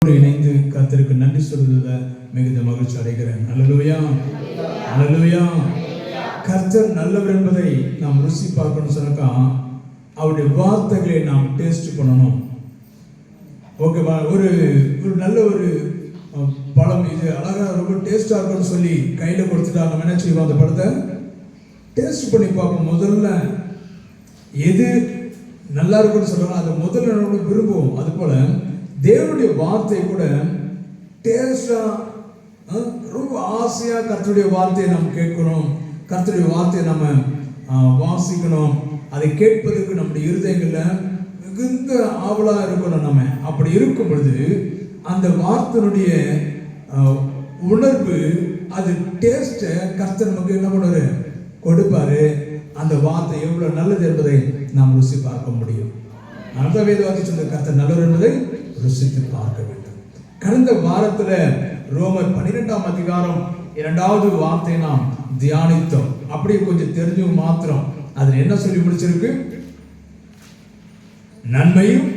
இணைந்து கர்த்தருக்கு நன்றி சொல்வதில் மிகுந்த மகிழ்ச்சி அடைகிறேன். அல்லேலூயா, அல்லேலூயா. கர்த்தர் நல்லவர் என்பதை நாம் ருசி பார்க்கணும் சொன்னாக்கா அவருடைய வார்த்தைகளை நாம் டேஸ்ட் பண்ணணும். ஓகேவா? ஒரு நல்ல ஒரு பழம் இது அழகாக ரொம்ப டேஸ்டாக இருக்குன்னு சொல்லி கையில் கொடுத்துட்டா நம்ம என்ன செய்வோம்? அந்த பழத்தை டேஸ்ட் பண்ணி பார்ப்போம். முதல்ல எது நல்லா இருக்குன்னு சொல்லுவாங்க அதை முதல்ல நம்ம விரும்புவோம். அது போல தேவனுடைய வார்த்தை கூட டேஸ்டா ரொம்ப ஆசையா கர்த்தருடைய வார்த்தையை நாம் கேட்கணும், கர்த்தருடைய வார்த்தையை நம்ம வாசிக்கணும், அதை கேட்பதற்கு நம்முடைய இருதயங்கள்ல மிகுந்த ஆவலா இருக்கணும். நம்ம அப்படி இருக்கும் பொழுது அந்த வார்த்தையினுடைய உணர்வு அது டேஸ்ட கர்த்தர் நமக்கு என்ன பண்ணுவாரு? கொடுப்பாரு. அந்த வார்த்தை எவ்வளவு நல்லது என்பதை நாம் ருசி பார்க்க முடியும். அந்த வேதவாதி சொன்ன கர்த்தர் நல்லவர் என்பதை ருசித்து பார்க்க வேண்டும். கடந்த வாரத்துல ரோமர் 12ஆம் அதிகாரம் 2வது வார்த்தை நாம் தியானித்தோம். அப்படியே கொஞ்சம் தெரிஞ்சு மாத்திரம் அதுல என்ன சொல்லி முடிச்சிருக்கு? நன்மையும்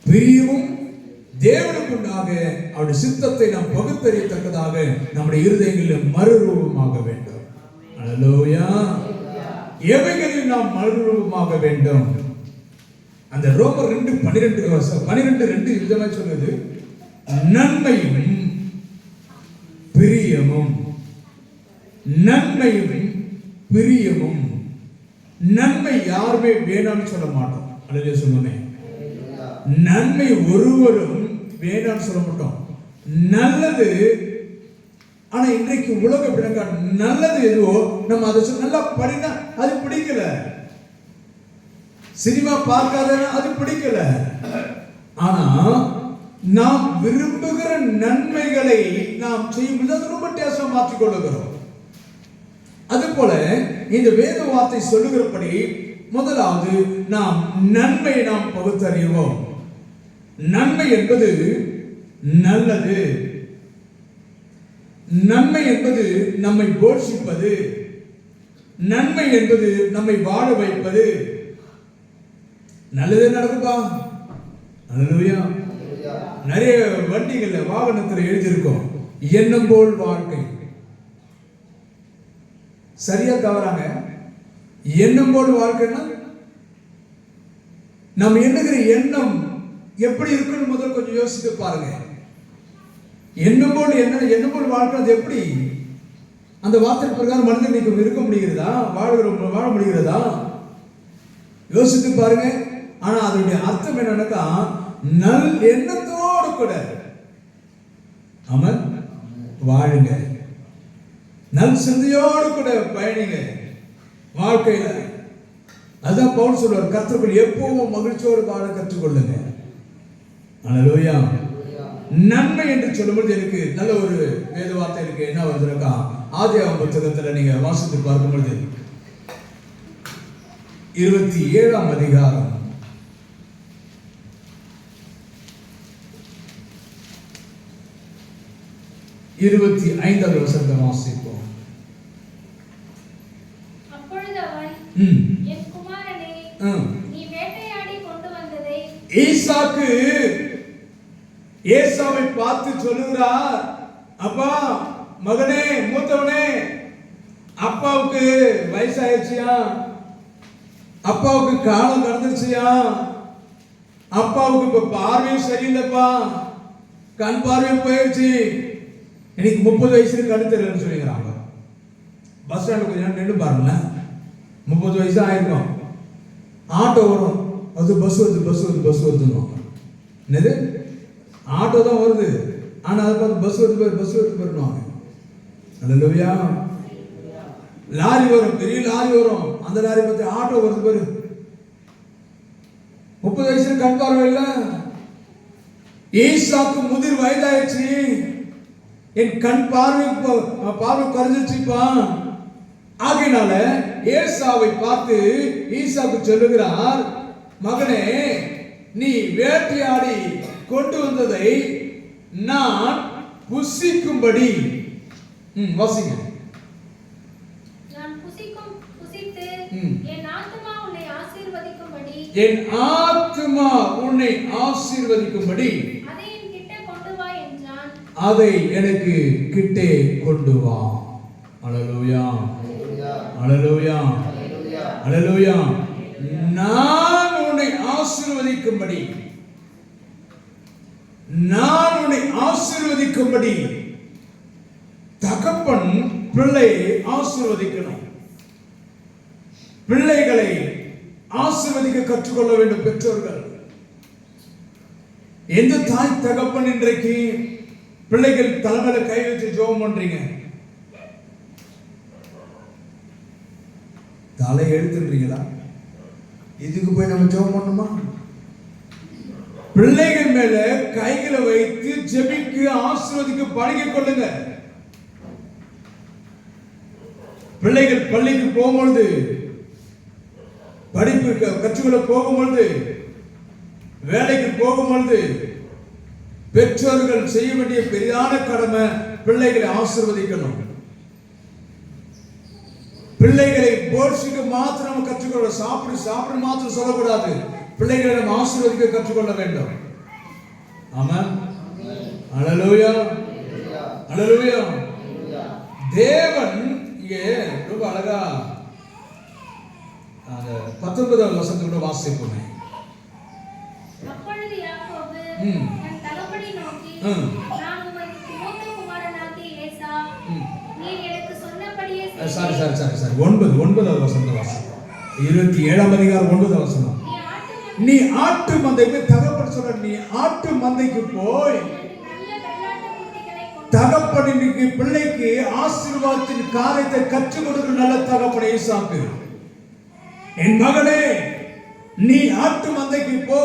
பிரியமும் தேவனுக்கு உண்டாக அவருடைய சித்தத்தை நாம் பகுத்தறியத்தக்கதாக நம்முடைய இருதயங்களில் மறுரூபமாக வேண்டும். அல்லேலூயா. எவைகளில் நாம் மறுரூபமாக வேண்டும்? அந்த ரோமர் 2:12 விதமாக சொல்லுது, நன்மையும் பிரியமும். நன்மையும் பிரியமும். நன்மை யாருமே வேணாம்னு சொல்ல மாட்டோம். அல்லேலூயா சொல்லுமே. நன்மை ஒருவரும் வேணாம்னு சொல்ல மாட்டோம். நல்லது. ஆனா இன்றைக்கு உலக பிறங்க நல்லது எதுவோ நம்ம அதை நல்லா படினா அது பிடிக்கல, சினிமா பார்க்காத அது பிடிக்கல. ஆனா நாம் விரும்புகிற நன்மைகளை நாம் செய்யும்போது அது ரொம்ப டேஸ்டா மாற்றிக் கொள்ளுகிறோம். அது போல இந்த வேத வார்த்தை சொல்லுகிறபடி முதலாவது நாம் நன்மையை நாம் பகுத்தறிவோம். நன்மை என்பது நல்லது. நன்மை என்பது நம்மை போஷிப்பது. நன்மை என்பது நம்மை வாழ வைப்பது. நல்லதே நடக்கும்பா. அல்லேலூயா. நிறைய வண்டிகள்ல வாகனத்தில் எழுதியிருக்கோம் எண்ணம் போல் வாழ்க்கை. சரியா தவறாங்க? எண்ணம் போல் வாழ்க்கைன்னா நம்ம எண்ணுகிற எண்ணம் எப்படி இருக்குன்னு முதல் கொஞ்சம் யோசித்து பாருங்க. எண்ணம் போல் எண்ணம் போல் வாழ்க்கை அது எப்படி? அந்த வார்த்தை பிரகாரம் மனிதன் இருக்க முடிகிறதா? வாழ முடிகிறதா? யோசித்து பாருங்க. ஆனா அதனுடைய அர்த்தம் என்னன்னாக்கா நல் எண்ணத்தோடு கூட அவன் வாழுங்க, நல் சிந்தையோடு கூட பயணிங்க வாழ்க்கையில. அதுதான் பவுல் சொல்றார், கர்த்தருக்குள் எப்பவும் மகிழ்ச்சியோடு வாழ கற்றுக்கொள்ளுங்க. அல்லேலூயா. நன்மை என்று சொல்லும்போது எனக்கு நல்ல ஒரு வேத வார்த்தை இருக்கு. என்ன வருதுனாக்கா ஆதியாகம புத்தகத்துல நீங்க வாசித்து பார்க்கும் பொழுது 27ஆம் அதிகாரம் 25வது வசனத்தை வாசிப்போம். அப்பொழுது அவன், என் குமாரனே, நீ வேட்டையாடி கொண்டு வந்ததை ஈசாக்கு ஏசாவை பார்த்து சொல்லுகிறார், அப்பா மகனே, மூத்தவனே, அப்பாவுக்கு வயசாயிடுச்சியா, அப்பாவுக்கு காலம் கடந்துருச்சியா, அப்பாவுக்கு இப்ப பார்வையும் சரியில்லைப்பா, கண் பார்வையும் போயிடுச்சு, எனக்கு 30 வயசுல கண் தெரியலன்னு சொல்லிக்கிறாங்க. பஸ் ஸ்டாண்ட் கொஞ்ச நேரம் நின்று பாருங்களேன், 30 வயசு ஆயிருக்கும். ஆட்டோ வரும், அது பஸ் வருதுன்னு. என்னது? ஆட்டோ தான் வருது, ஆனா அதை பார்த்து பஸ் வருது பாருவாங்க. அல்லேலூயா. லாரி வரும், பெரிய லாரி வரும், அந்த லாரி பார்த்து ஆட்டோ வருது பாரு. 30 வயசுல கண் பார்வை இல்லை. ஈசாக்கு முதிர் வயதாயிடுச்சு, என் கண் பார்வை குறைஞ்சிருச்சுப்பா. ஆகையினால ஏசாவை பார்த்து ஈசாக்கு சொல்லுகிறார், மகனே, நீ வேட்டையாடி கொண்டு வந்ததை நான் புசிக்கும்படி. வாசிங்க. நான் புசித்து என் ஆத்துமா உன்னை ஆசீர்வதிக்கும்படி என் ஆத்துமா உன்னை ஆசீர்வதிக்கும்படி அதை என் கிட்ட அதை எனக்கு கிட்டே கொண்டு வா. அல்லேலூயா, அல்லேலூயா, அல்லேலூயா. நான் உன்னை ஆசீர்வதிக்கும்படி, நான் உன்னை ஆசீர்வதிக்கும்படி தகப்பன் பிள்ளையை ஆசீர்வதிக்கணும். பிள்ளைகளை ஆசீர்வதிக்க கற்றுக்கொள்ள வேண்டும் பெற்றோர்கள். எந்த தாய் தகப்பன் இன்றைக்கு பிள்ளைகள் தலைமையில கை வச்சு ஜெபம் பண்றீங்க? தலை எழுத்துன்றீங்களா? இதுக்கு போய் நம்ம ஜெபம் பண்ணுமா? பிள்ளைகள் மேல கைகளை வைத்து ஜெபிக்கு ஆசீர்வதிக்க பழகிக் கொள்ளுங்க. பிள்ளைகள் பள்ளிக்கு போகும்பொழுது, படிப்பு கற்றுக்கொள்ள போகும்பொழுது, வேலைக்கு போகும்பொழுது பெற்றோர்கள் செய்ய வேண்டிய பெரிதான கடமை பிள்ளைகளை ஆசீர்வதிக்கணும். பிள்ளைகளை போஷிக்க மாத்திரம் கற்றுக்கொள்ள, சாப்பிடு மாத்திரம் சொல்லக்கூடாது. பிள்ளைகளை நம்ம ஆசீர்வதிக்க கற்றுக்கொள்ள வேண்டும். ஆமென். அல்லேலூயா, அல்லேலூயா. தேவன் இங்கே ரொம்ப அழகா அந்த 19வது வசனத்தோட வாசிப்போம். அப்பொழுது யாக்கோபு தன் தகப்பனை நோக்கி, நான் உமது மூத்த குமாரனாகிய ஏசா, நீர் எனக்கு சொன்னபடியே செய்தேன். சாரி 9வது வசனம் வாசிப்போம். 27ஆம் அதிகாரம் 9வது வசனம். நீ ஆட்டு மந்தைக்கு தகப்பன் சொல்ற, நீ ஆட்டு மந்தைக்கு போய் தகப்பனுக்கு பிள்ளைக்கு ஆசீர்வாதத்தின் காரியத்தை கற்றுக் கொடுக்கிற நல்ல தகப்பனை ஈசாக்கு. என் மகனே, நீ ஆட்டு மந்தைக்கு போ,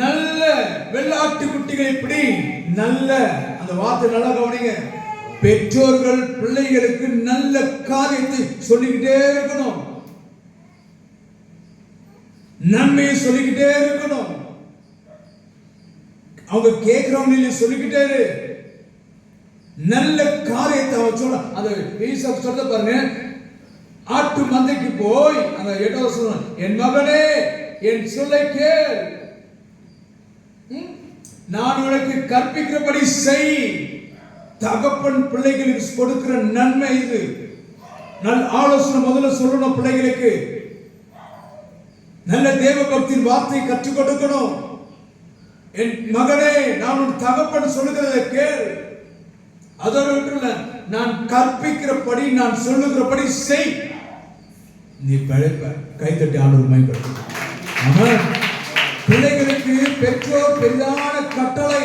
நல்ல வெள்ளாட்டு குட்டிகளை பிடி. நல்ல அந்த வார்த்தை நல்லா கவனிங்க. பெற்றோர்கள் பிள்ளைகளுக்கு நல்ல காரியத்தை சொல்லிக்கிட்டே இருக்கணும், நன்மையை சொல்லிக்கிட்டே இருக்கணும். அவங்க கேட்கிறவங்க சொல்லிக்கிட்டே இரு. நல்ல காரியத்தை அவன் சொல்ல. அந்த ஈசாக்கு சொல்ல பாருங்க, ஆட்டு மந்தைக்கு போய் அந்த 8வது வசனம், என் மகனே என் சொல்லை கேள், நான் உனக்கு கற்பிக்கிறபடி செய். தகப்பன் பிள்ளைகளுக்கு கொடுக்கிற நன்மை இது. நல்ல ஆலோசனை முதல்ல சொல்லணும் பிள்ளைகளுக்கு. நல்ல தேவ பக்தியின் வார்த்தையை கற்றுக் கொடுக்கணும். என் மகனே, நான் உன் தகப்பன் சொல்லுகிறதை கேள். அதோடு விட்டுல, நான் கற்பிக்கிறபடி, நான் சொல்லுகிறபடி செய், நீ பிழைப்ப. கைத்தட்டி ஆண்டவர் மகிமைப்படுத்து. ஆமென். பிள்ளைகளுக்கு பெற்றோர் பெரிதான கட்டளை.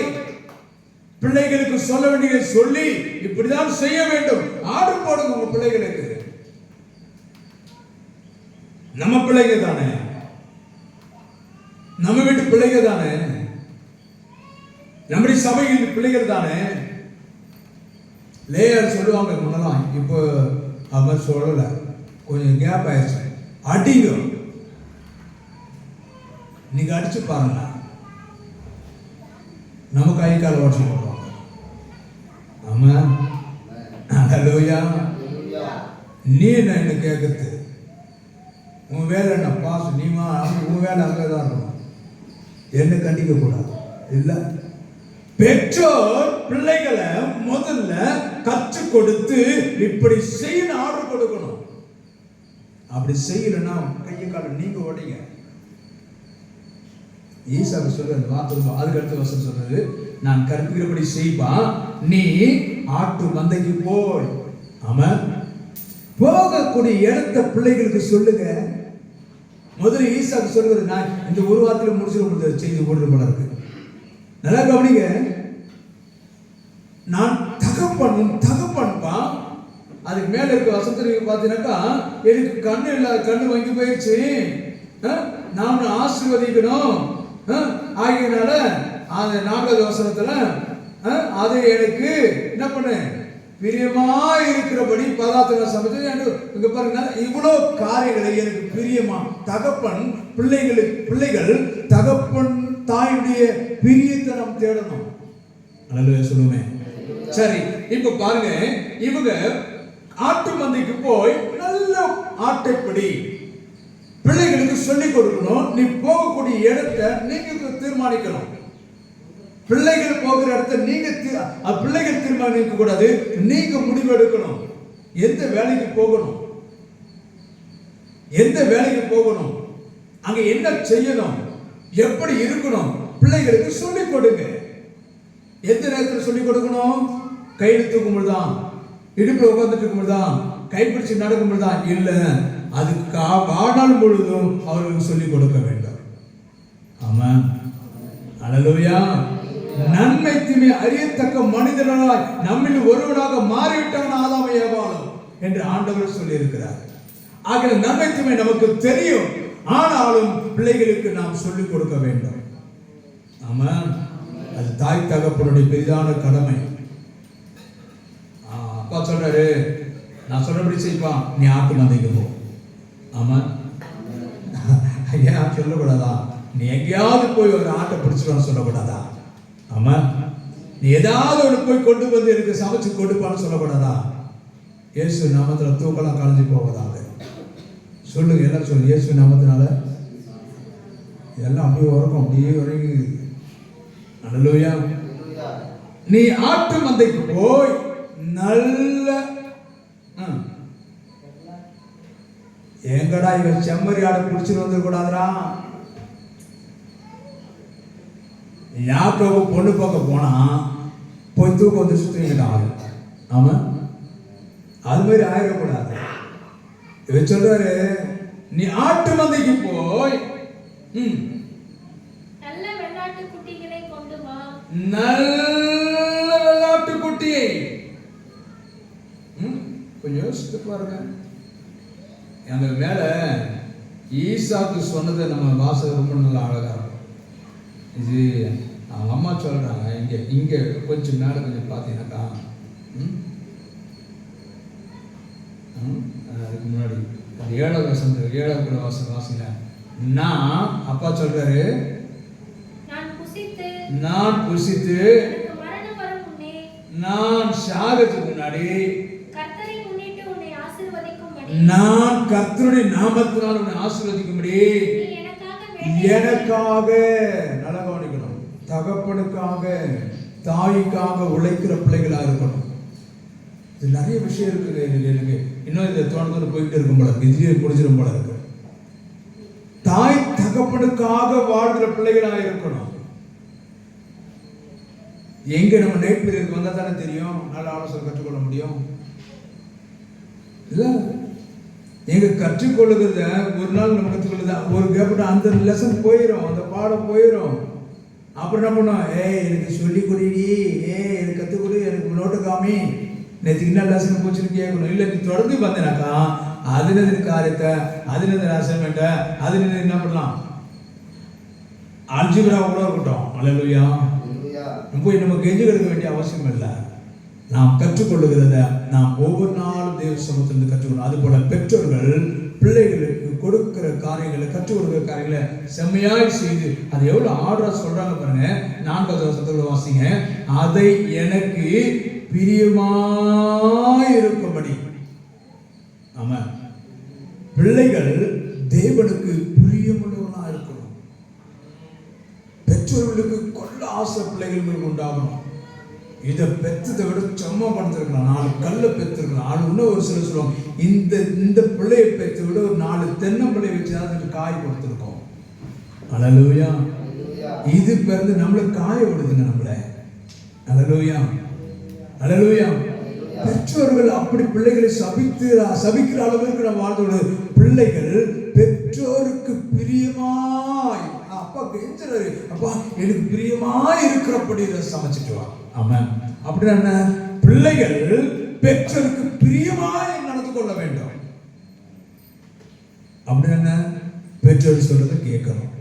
பிள்ளைகளுக்கு சொல்ல வேண்டியதை சொல்லி இப்படிதான் செய்ய வேண்டும். ஆர்டர் போடுங்க உங்க பிள்ளைகளுக்கு. நம்ம பிள்ளைங்க தானே, நம்ம வீட்டு பிள்ளைங்க தானே, நம்முடைய சபையில் பிள்ளைகள் தானே. லேயர் சொல்லுவாங்க முன்னலாம், இப்போ அவர் சொல்லல, கொஞ்சம் கேப் ஆயிடுச்சு. அடிங்க, நீங்க அடிச்சு பாருங்க, நம்ம கை கால உடச்சு போடுவாங்க. ஆமா, அல்லேலூயா. நீ என்ன கேட்கறது? உன் வேலை என்ன? பாஸ் நீமா, உன் வேலை அங்கதான் இருக்கணும், என்ன கண்டிக்க கூடாது. இல்ல, பெற்றோர் பிள்ளைகளை முதல்ல கற்றுக் கொடுத்து இப்படி செய்ய ஆர்டர் கொடுக்கணும். அப்படி செய்யலன்னா கையை கால நீங்க உடைங்க. ஈசாக்கு சொல்ற அந்த வார்த்தை அதுக்கு அடுத்த வசனம் சொல்றது, நான் கற்பிக்கிறபடி செய்வா, நீ ஆட்டு மந்தைக்கு போய். ஆமென். போகக்கூடிய இடத்த பிள்ளைகளுக்கு சொல்லுங்க. முதல்ல ஈசாக்கு சொல்றது, நான் இந்த ஒரு வாரத்தில் முடிச்சு செய்தி போடுறது போல இருக்கு. நல்லா கவனிங்க. நான் தகப்பன்பா. அதுக்கு மேல இருக்க வசனத்துல பாத்தீங்கன்னாக்கா, எனக்கு கண்ணு இல்லாத கண்ணு வாங்கி போயிடுச்சு, நான் ஆசீர்வதிக்கணும் ஆகியனால அந்த 4வது வசனத்துல அது எனக்கு என்ன பண்ணு, பிரியமா இருக்கிறபடி பதார்த்தங்களை சமைச்சு. இங்க பாருங்க, இவ்வளவு காரியங்களை எனக்கு பிரியமா. தகப்பன் பிள்ளைகள் தகப்பன் தாயுடைய பிரியத்தை நாம் தேடணும். அல்லேலூயா சொல்லுமே. சரி, இப்ப பாருங்க, இவங்க ஆட்டு மந்தைக்கு போய் நல்ல ஆட்டைப்படி பிள்ளைகளுக்கு சொல்லிக் கொடுக்கணும். நீ போகக்கூடிய இடத்தை நீங்க தீர்மானிக்கணும். பிள்ளைகள் போகிற இடத்துல நீங்க பிள்ளைகள் தீர்மானிக்க கூடாது, நீங்க முடிவு எடுக்கணும். எந்த வேலைக்கு போகணும், எந்த வேலைக்கு போகணும், அங்க என்ன செய்யணும், எப்படி இருக்கணும், பிள்ளைகளுக்கு சொல்லிக் கொடுங்க. எந்த நேரத்தில் சொல்லிக் கொடுக்கணும்? கையில் தூக்கும்போது தான், இடுப்புல உட்கார்ந்துட்டு இருக்கும்போது தான், கைப்பிடிச்சு நடக்கும்போது தான் இல்ல, அதுக்கு வாழ்நாள் முழுதும் அவர்களுக்கு சொல்லிக் கொடுக்க வேண்டும். ஆமென். அல்லேலூயா. நன்மை தீமை அறியத்தக்க மனிதனாய் நம்மில் ஒருவனாக மாறிவிட்டான் ஆதாம் ஏவாளும் என்று ஆண்டவர் சொல்லி இருக்கிறார். ஆக நன்மை தீமை நமக்கு தெரியும், ஆனாலும் பிள்ளைகளுக்கு நாம் சொல்லிக் கொடுக்க வேண்டும். ஆமென். அது தாய் தகப்பனுடைய பெரிதான கடமை. அப்பா சொல்றாரு, நான் சொல்றபடி செய்ப்பா, நீ ஆட்டு மந்தைக்கு போ. ஆமாம், ஏன் சொல்லக்கூடாதா? நீ எங்கேயாவது போய் ஒரு ஆட்டை பிடிச்சிட்டு சொல்லக்கூடாதா? ஆமா, நீ ஏதாவது ஒன்று போய் கொண்டு வந்து எனக்கு சமைச்சு கொடுப்பான்னு சொல்லக்கூடாதா? இயேசு நாமத்துல தூக்கலாம் கலைஞ்சு போவதாக சொல்லுங்க. எல்லாம் சொல்லு, இயேசு நாமத்தினால எல்லாம் அப்படியே உறக்கும், அப்படியே உறங்கி. அல்லேலூயா. நீ ஆட்டு மந்தைக்கு போய் நல்ல எங்கடா இவன் செம்மறி ஆடை பிடிச்சிட்டு வந்து கூடாதுரா. யாக்கோபு பொண்ணு பார்க்க போனா போய் தூக்கம் வந்து சுத்திட்டான். ஆமா, அது மாதிரி ஆயிடக்கூடாது. இவன் சொல்றாரு, நீ ஆட்டு மந்தைக்கு போய் நல்ல வெள்ளாட்டு குட்டிகளை கொண்டு வா. நல்ல வெள்ளாட்டு குட்டியை கொஞ்சம் யோசித்து பாருங்க. அந்த மேல ஈசாக்கு சொன்னதை நம்ம வாசல் ரொம்ப நல்லா அழகா இருக்கும். இது அவங்க அம்மா சொல்றாங்க, இங்க இங்க கொஞ்சம் மேல கொஞ்சம் பார்த்தீங்கன்னாக்கா, அதுக்கு முன்னாடி அந்த 7வது வசனம் 7வது வாசங்க. நான் அப்பா சொல்றாரு, நான் புசித்து நான் சாகத்துக்கு முன்னாடி நான் கர்த்தருடைய நாமத்தினால் உன்னை ஆசீர்வதிக்கும்படி எனக்காக, நல்லா கவனிக்கணும், தகப்பனுக்காக தாய்க்காக உழைக்கிற பிள்ளைகளா இருக்கணும். இது நிறைய விஷயம் இருக்குது. எனக்கு இன்னும் இதை தோணத்தோடு போயிட்டு இருக்கும் போல, இதுவே முடிஞ்சிடும் போல இருக்கு. தாய் தகப்பனுக்காக வாழ்கிற பிள்ளைகளா இருக்கணும். எங்க நம்ம நைட் பீரியட் வந்தா தானே தெரியும், நல்ல ஆலோசனை கற்றுக்கொள்ள முடியும். இல்ல, எங்க கற்றுக்கொள்ளுகிறத ஒரு நாள் நம்ம கற்றுக்கொள்ளுதா, ஒரு கேப்ட அந்த லெசன் போயிடும், அந்த பாடம் போயிடும். அப்புறம் என்ன பண்ணோம், எனக்கு சொல்லி கொடுடி, எனக்கு கற்றுக் கொடு, எனக்கு நோட்டு காமி, நேற்றுக்கு என்ன லெசன் போச்சுன்னு கேட்கணும். இல்லை, நீ தொடர்ந்து பார்த்தேனாக்கா அதுல காரியத்தை, அதுல அசைன்மெண்ட்டை, அதுல என்ன பண்ணலாம், அல்ஜிப்ரா கூட இருக்கட்டும். அல்லேலூயா. போய் நம்ம கெஞ்சி எடுக்க வேண்டிய அவசியம் இல்லை. நாம் கற்றுக்கொள்ளுகிறத நாம் ஒவ்வொரு நாளும் தேவ சமூகத்திலிருந்து கற்றுக்கொள்ளணும். அது போல பெற்றோர்கள் பிள்ளைகளுக்கு கொடுக்கிற காரியங்களை, கற்றுக் கொடுக்கிற காரியங்களை செம்மையாய் செய்து அதை எவ்வளவு ஆர்டரா சொல்றாங்க பாருங்க. 4வது வசனத்துல வாசிங்க, அதை எனக்கு பிரியமாய் இருக்கும்படி. ஆமா, பிள்ளைகள் தேவனுக்கு பிரியமுள்ளவர்களா இருக்கணும். பெற்றோர்களுக்கு கொள்ள ஆசை பிள்ளைகளுக்கு உண்டாகணும். இதை பெற்றதை விட சும்மா படுத்திருக்கலாம், 4 கல்லை பெற்றிருக்கலாம். இன்னும் ஒரு சிலர் சொல்லுவாங்க, இந்த பிள்ளையை பெற்ற விட ஒரு 4 தென்னம்பிள்ளை வச்சு அதுக்கு காய் கொடுத்துருக்கோம். அல்லேலூயா. இது பிறந்து நம்மளை காய விடுதுங்க நம்மளை. அல்லேலூயா, அல்லேலூயா. பெற்றோர்கள் அப்படி பிள்ளைகளை சபிக்கிற அளவிற்கு நம்ம வாழ்ந்தோடு பிள்ளைகள் பெற்றோருக்கு பிரியமாய், அப்பா கெஞ்சுறாரு, அப்பா எனக்கு பிரியமாய் இருக்கிறபடி இதை சமைச்சிட்டு வா. ஆமாம், அப்படின்னா என்ன, பிள்ளைகள் பெற்றோருக்கு பிரியமாய் நடந்து கொள்ள வேண்டும். அப்படின்னா என்ன, பெற்றோர் சொல்றதை கேட்கணும்,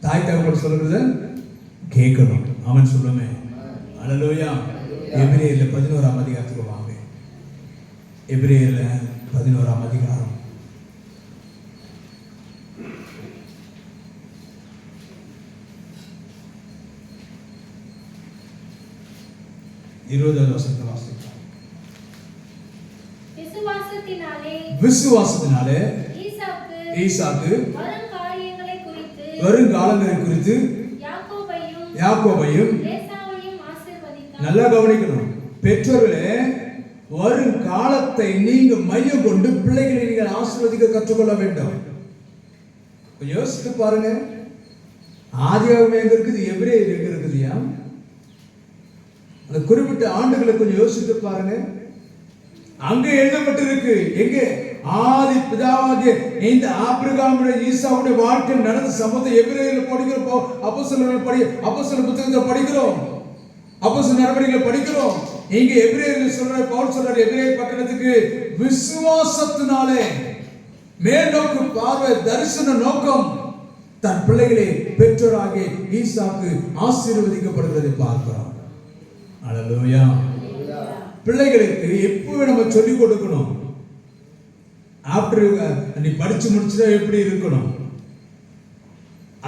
தாய் தகவல் சொல்றத கேட்கணும். அவன் சொல்லுமே. அல்லேலூயா. எபிரேயர்ல 11ஆம் அதிகாரத்துக்கு வாங்க. எபிரேயர்ல 11ஆம் அதிகாரம் 20வது வசனத்தை வாசிக்கலாம். விசுவாசத்தினாலே ஈசாக்கு வருங்காலங்களை குறித்து யாக்கோபையும் ஏசாவையும் ஆசீர்வதித்தான். நல்லா கவனிக்கணும். பெற்றோர்களே, வரும் காலத்தை நீங்க மையம் கொண்டு பிள்ளைகளை நீங்கள் ஆசீர்வதிக்க கற்றுக்கொள்ள வேண்டும். கொஞ்சம் யோசித்து பாருங்க. ஆதியாகமம் எங்க இருக்குது, எபிரேயர் எங்க இருக்குதுயா? அந்த குறிப்பிட்ட ஆண்டுகளை கொஞ்சம் யோசித்து பாருங்க. அங்க எழுதப்பட்டிருக்கு. எங்க? ஆதி பிதாவாகிய இந்த ஆபிரகாமுடைய ஈசாவுடைய வாழ்க்கையில் நடந்த சம்பவத்தை எபிரேயர்ல படிக்கிறோம். அப்போஸ்தலர் புத்தகத்தை படிக்கிறோம். அப்போஸ்தலர் நடவடிக்கைகளை படிக்கிறோம். இங்க எபிரேயர் சொல்ற பவுல் சொல்றார், எபிரேயர் பட்டணத்துக்கு விசுவாசத்தினாலே மேல்நோக்கு பார்வை, தரிசன நோக்கம் தன் பிள்ளைகளை பெற்றோராகிய ஈசாக்கு ஆசீர்வதிக்கப்படுவதை பார்க்கிறோம். அல்லேலூயா. பிள்ளைகளுக்கு எப்பவும் நம்ம சொல்லிக் கொடுக்கணும். ஆஃப்டர் நீ படிச்சு முடிச்சுட்டா எப்படி இருக்கணும்,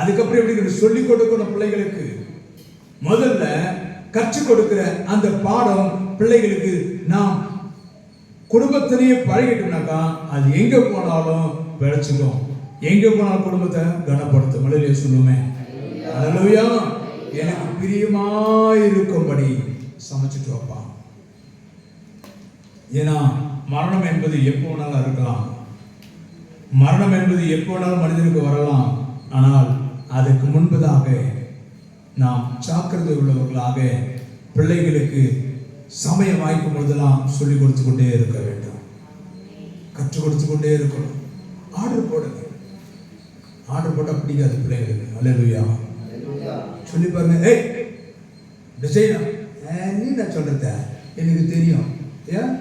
அதுக்கப்புறம் எப்படி சொல்லிக் கொடுக்கணும். பிள்ளைகளுக்கு முதல்ல கற்றுக் கொடுக்கிற அந்த பாடம் பிள்ளைகளுக்கு நாம் குடும்பத்திலேயே பழகிட்டோம்னாக்கா அது எங்க போனாலும் பிழைச்சுக்கும். எங்க போனாலும் குடும்பத்தை கனப்படுத்தும். மலையிலே சொல்லுமே, அல்லேலூயா. எனக்கு பிரியமாயிருக்கும்படி சமைச்சிட்டு வைப்பான். ஏன்னா மரணம் என்பது எப்போ வேணாலும் இருக்கலாம். மரணம் என்பது எப்போ வேணாலும் மனிதனுக்கு வரலாம். ஆனால் அதுக்கு முன்பதாக நாம் ஜாக்கிரதை உள்ளவர்களாக பிள்ளைகளுக்கு சமயம் வாய்க்கும் பொழுதெல்லாம் சொல்லிக் கொடுத்து கொண்டே இருக்க வேண்டும். கற்றுக் கொடுத்து கொண்டே இருக்கணும். ஆர்டர் போடுங்க. ஆர்டர் போட்டால் பிடிக்காது பிள்ளைகளுக்கு. அல்லேலூயா. சொல்லி பாருங்க. ஏய் டிசைனா நீ நான் சொல்றத எனக்கு தெரியும். ஏன்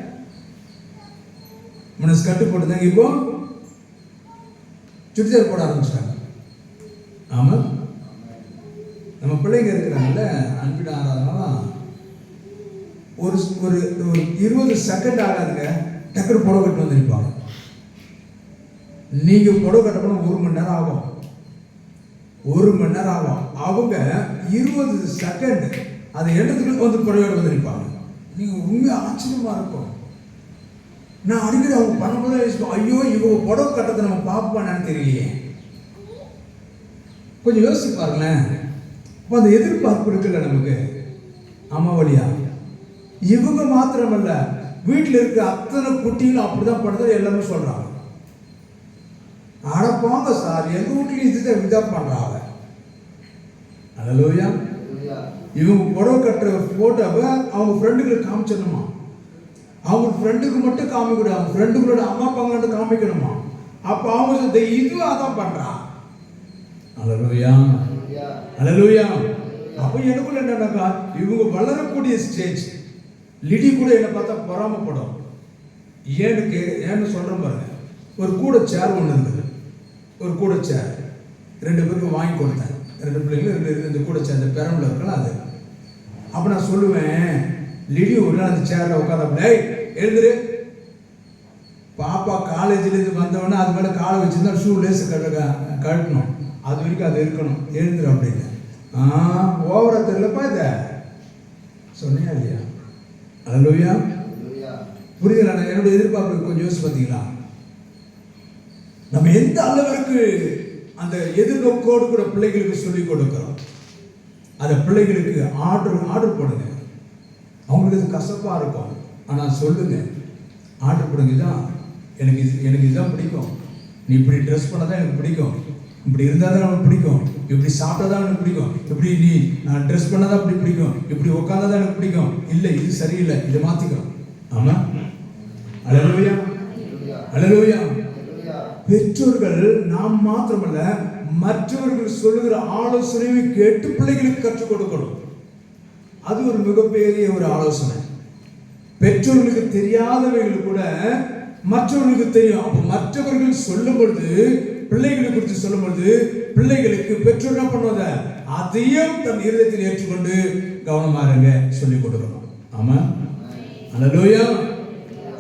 மனசு கட்டு போட்டுதாங்க இப்போ சுடிதார் போட ஆரம்பிச்சிட்டாங்க. ஆமா, நம்ம பிள்ளைங்க இருக்கிறாங்கல்ல, அன்பிட ஆறாதனால ஒரு ஒரு 20 செகண்ட் ஆகாதுங்க, டக்குனு புடவை கட்டு வந்துருப்பாங்க. நீங்க புடவை கட்டப்போனா 1 மணி நேரம் ஆகும். 1 மணி நேரம் ஆகும். அவங்க 20 செகண்ட் அதை எடுத்துக்கிட்டு வந்து புடவை வந்துருப்பாங்க. நீங்க உண்மையா ஆச்சரியமா இருக்கும். நான் அடிக்கடி அவங்க பண்ணும்போது ஐயோ இவங்க புடவை கட்டத்தை நம்ம பார்ப்போம்னு தெரியலையே. கொஞ்சம் யோசிச்சு பாருங்களேன். அப்போ அந்த எதிர்பார்ப்பு இருக்குல்ல நமக்கு. அம்மாவளியா இவங்க மாத்திரமல்ல, வீட்டில் இருக்க அத்தனை குட்டிகளும் அப்படிதான் பண்றது எல்லாமே சொல்றாங்க. அடப்பாங்க சார், எங்க வீட்லயும் இதுதான் இதா பண்றாங்க. அல்லேலூயா. இவங்க புடவை கட்டுற போட்டோவை அவங்க ஃப்ரெண்டுகளுக்கு காமிச்சிடணுமா? அவங்க ஃப்ரெண்டுக்கு மட்டும் காமிக்கூடாது, அவங்க ஃப்ரெண்டுகளோட அம்மா அப்பாங்கள்ட்ட காமிக்கணுமா? அப்போ அவங்க இதுவும் அதான் பண்றான். அல்லேலூயா. அல்லேலூயா. அப்போ எனக்குள்ள என்னன்னாக்கா, இவங்க வளரக்கூடிய ஸ்டேஜ். லிடி கூட என்னை பார்த்தா பொறாமப்படும். ஏன்னு சொல்றேன் பாருங்க. ஒரு கூட சேர் ஒன்று இருந்தது. ஒரு கூட சேர் 2 பேருக்கு வாங்கி கொடுத்தேன். 2 பிள்ளைங்களும் இந்த கூட சேர், இந்த பெரம்புல இருக்கலாம் அது. அப்போ நான் சொல்லுவேன், லிடி ஒரு நாள் அந்த சேர்ல உட்காந்து எழுந்துரு. பாப்பா காலேஜ்லேருந்து வந்தவொடனே அது மேலே காலை வச்சுருந்தா ஷூ லேஸ் கழட்டணும். அது வரைக்கும் அது இருக்கணும். எழுந்துரு அப்படின்னு. ஓவரா தெரியலப்பா இதை சொன்னியா இல்லையா? அல்லேலூயா. புரியுதுங்களா? நான் என்னுடைய எதிர்பார்ப்பு கொஞ்சம் யோசிச்சு பார்த்தீங்களா? நம்ம எந்த அளவிற்கு அந்த எதிர்நோக்கோடு கூட பிள்ளைகளுக்கு சொல்லிக் கொடுக்கிறோம். அந்த பிள்ளைகளுக்கு ஆர்டர் போடுங்க. அவங்களுக்கு இது கசப்பா இருக்கும், ஆனால் சொல்லுங்க, ஆர்டர் போடுங்க. தான் எனக்கு இதுதான் பிடிக்கும், நீ இப்படி ட்ரெஸ் பண்ணதான் எனக்கு பிடிக்கும், இப்படி இருந்தால் தான் எனக்கு பிடிக்கும், இப்படி சாப்பிட்டா தான் எனக்கு பிடிக்கும், இப்படி நான் ட்ரெஸ் பண்ணாதான் இப்படி பிடிக்கும், இப்படி உட்காந்தாதான் எனக்கு பிடிக்கும், இல்லை இது சரியில்லை, இதை மாற்றிக்கோ. ஆமா. அல்லேலூயா. அல்லேலூயா. பெற்றோர்கள் நாம் மாத்திரமல்ல, மற்றவர்கள் சொல்லுகிற ஆலோசனையை கேட்டு பிள்ளைகளுக்கு கற்றுக் கொடுக்கணும். அது ஒரு மிகப்பெரிய ஒரு ஆலோசனை. பெற்றோர்களுக்கு தெரியாதவைகள் கூட மற்றவர்களுக்கு தெரியும். அப்ப மற்றவர்கள் சொல்லும் பொழுது, பிள்ளைகளை குறித்து சொல்லும் பொழுது, பிள்ளைகளுக்கு பெற்றோர் என்ன பண்ணுவத அதையும் தன் இருதயத்தில் ஏற்றுக்கொண்டு கவனமா இருங்க சொல்லிக் கொடுக்கணும். ஆமா. அல்லேலூயா.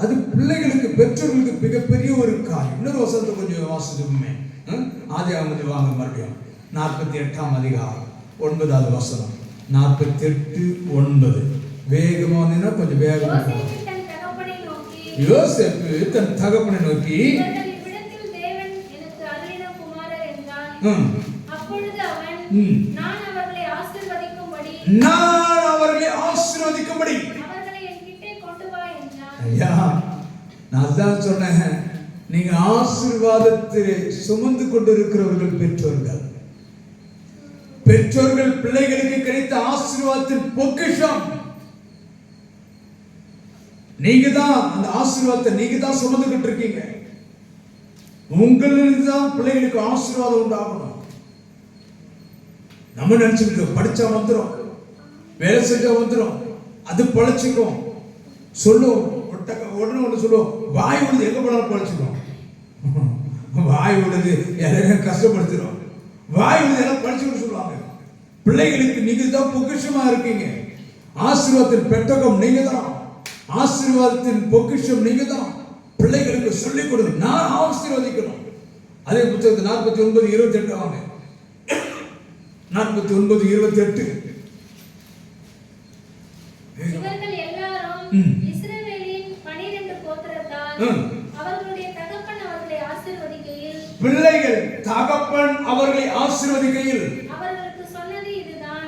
அது பிள்ளைகளுக்கு பெற்றோர்களுக்கு மிகப்பெரிய ஒரு காரியம். இன்னொரு வசனத்தை கொஞ்சம் வாசிச்சுமே. ஆதியாகமத்தில் வாங்க மறுபடியும் 48ஆம் அதிகாரம் 9வது வசனம். 48:9. வேகமா வந்தீங்கன்னா கொஞ்சம் வேகமா. யோசேப்பு தன் தகப்பனை நோக்கி, அப்பொழுது அவன், நான் அவர்களை ஆசீர்வதிக்கும் நான் அவர்களை ஆசீர்வதிக்கும்படி அவர்களை என்கிட்டே கொண்டு வா என்றார். ஐயா, நான் தான் சொன்னேன், நீங்க ஆசீர்வாதத்தை சுமந்து கொண்டிருக்கிறவர்கள் பெற்றோர்கள். பெற்றோர்கள் பிள்ளைகளுக்கு கிடைத்த ஆசீர்வாதத்தின் பொக்கிஷம். நீங்க தான் அந்த ஆசீர்வாதத்தை நீங்க தான் சுமந்துகிட்டு இருக்கீங்க. உங்களுக்கு தான் பிள்ளைகளுக்கு ஆசீர்வாதம் உண்டாகணும். நம்ம நினைச்சுக்கிட்டு படிச்சா வந்துடும், வேலை செஞ்சா வந்துடும், அது பழச்சிக்கும் சொல்லும். உடனே ஒன்று சொல்லுவோம், வாய் விடுது எங்க போனாலும் பழச்சிக்கும். வாய் விடுது எல்லாரும் கஷ்டப்படுத்திடும், வாய் விடுது எல்லாம் பழிச்சுக்கணும் சொல்லுவாங்க. பிள்ளைகளுக்கு நீங்க தான் பொக்கிஷமா இருக்கீங்க. ஆசீர்வாதத்தின் பெட்டகம் நீங்க தான், ஆசீர்வாதத்தின் பொக்கிஷம் நீங்க தான். பிள்ளைகளுக்கு சொல்லிக் கொடுங்க, நான் ஆசீர்வதிக்கணும். அதே புத்தகத்தை 49:28 வாங்க. 49:28. இவர்கள் எல்லாரும் இஸ்ரவேலின் 12 கோத்திரத்தார். அவர்களுடைய தகப்பன் அவர்களை ஆசீர்வதிக்கையில், பிள்ளைகள் தகப்பன் அவர்களை ஆசீர்வதிக்கையில் அவர்களுக்கு சொன்னது இதுதான்,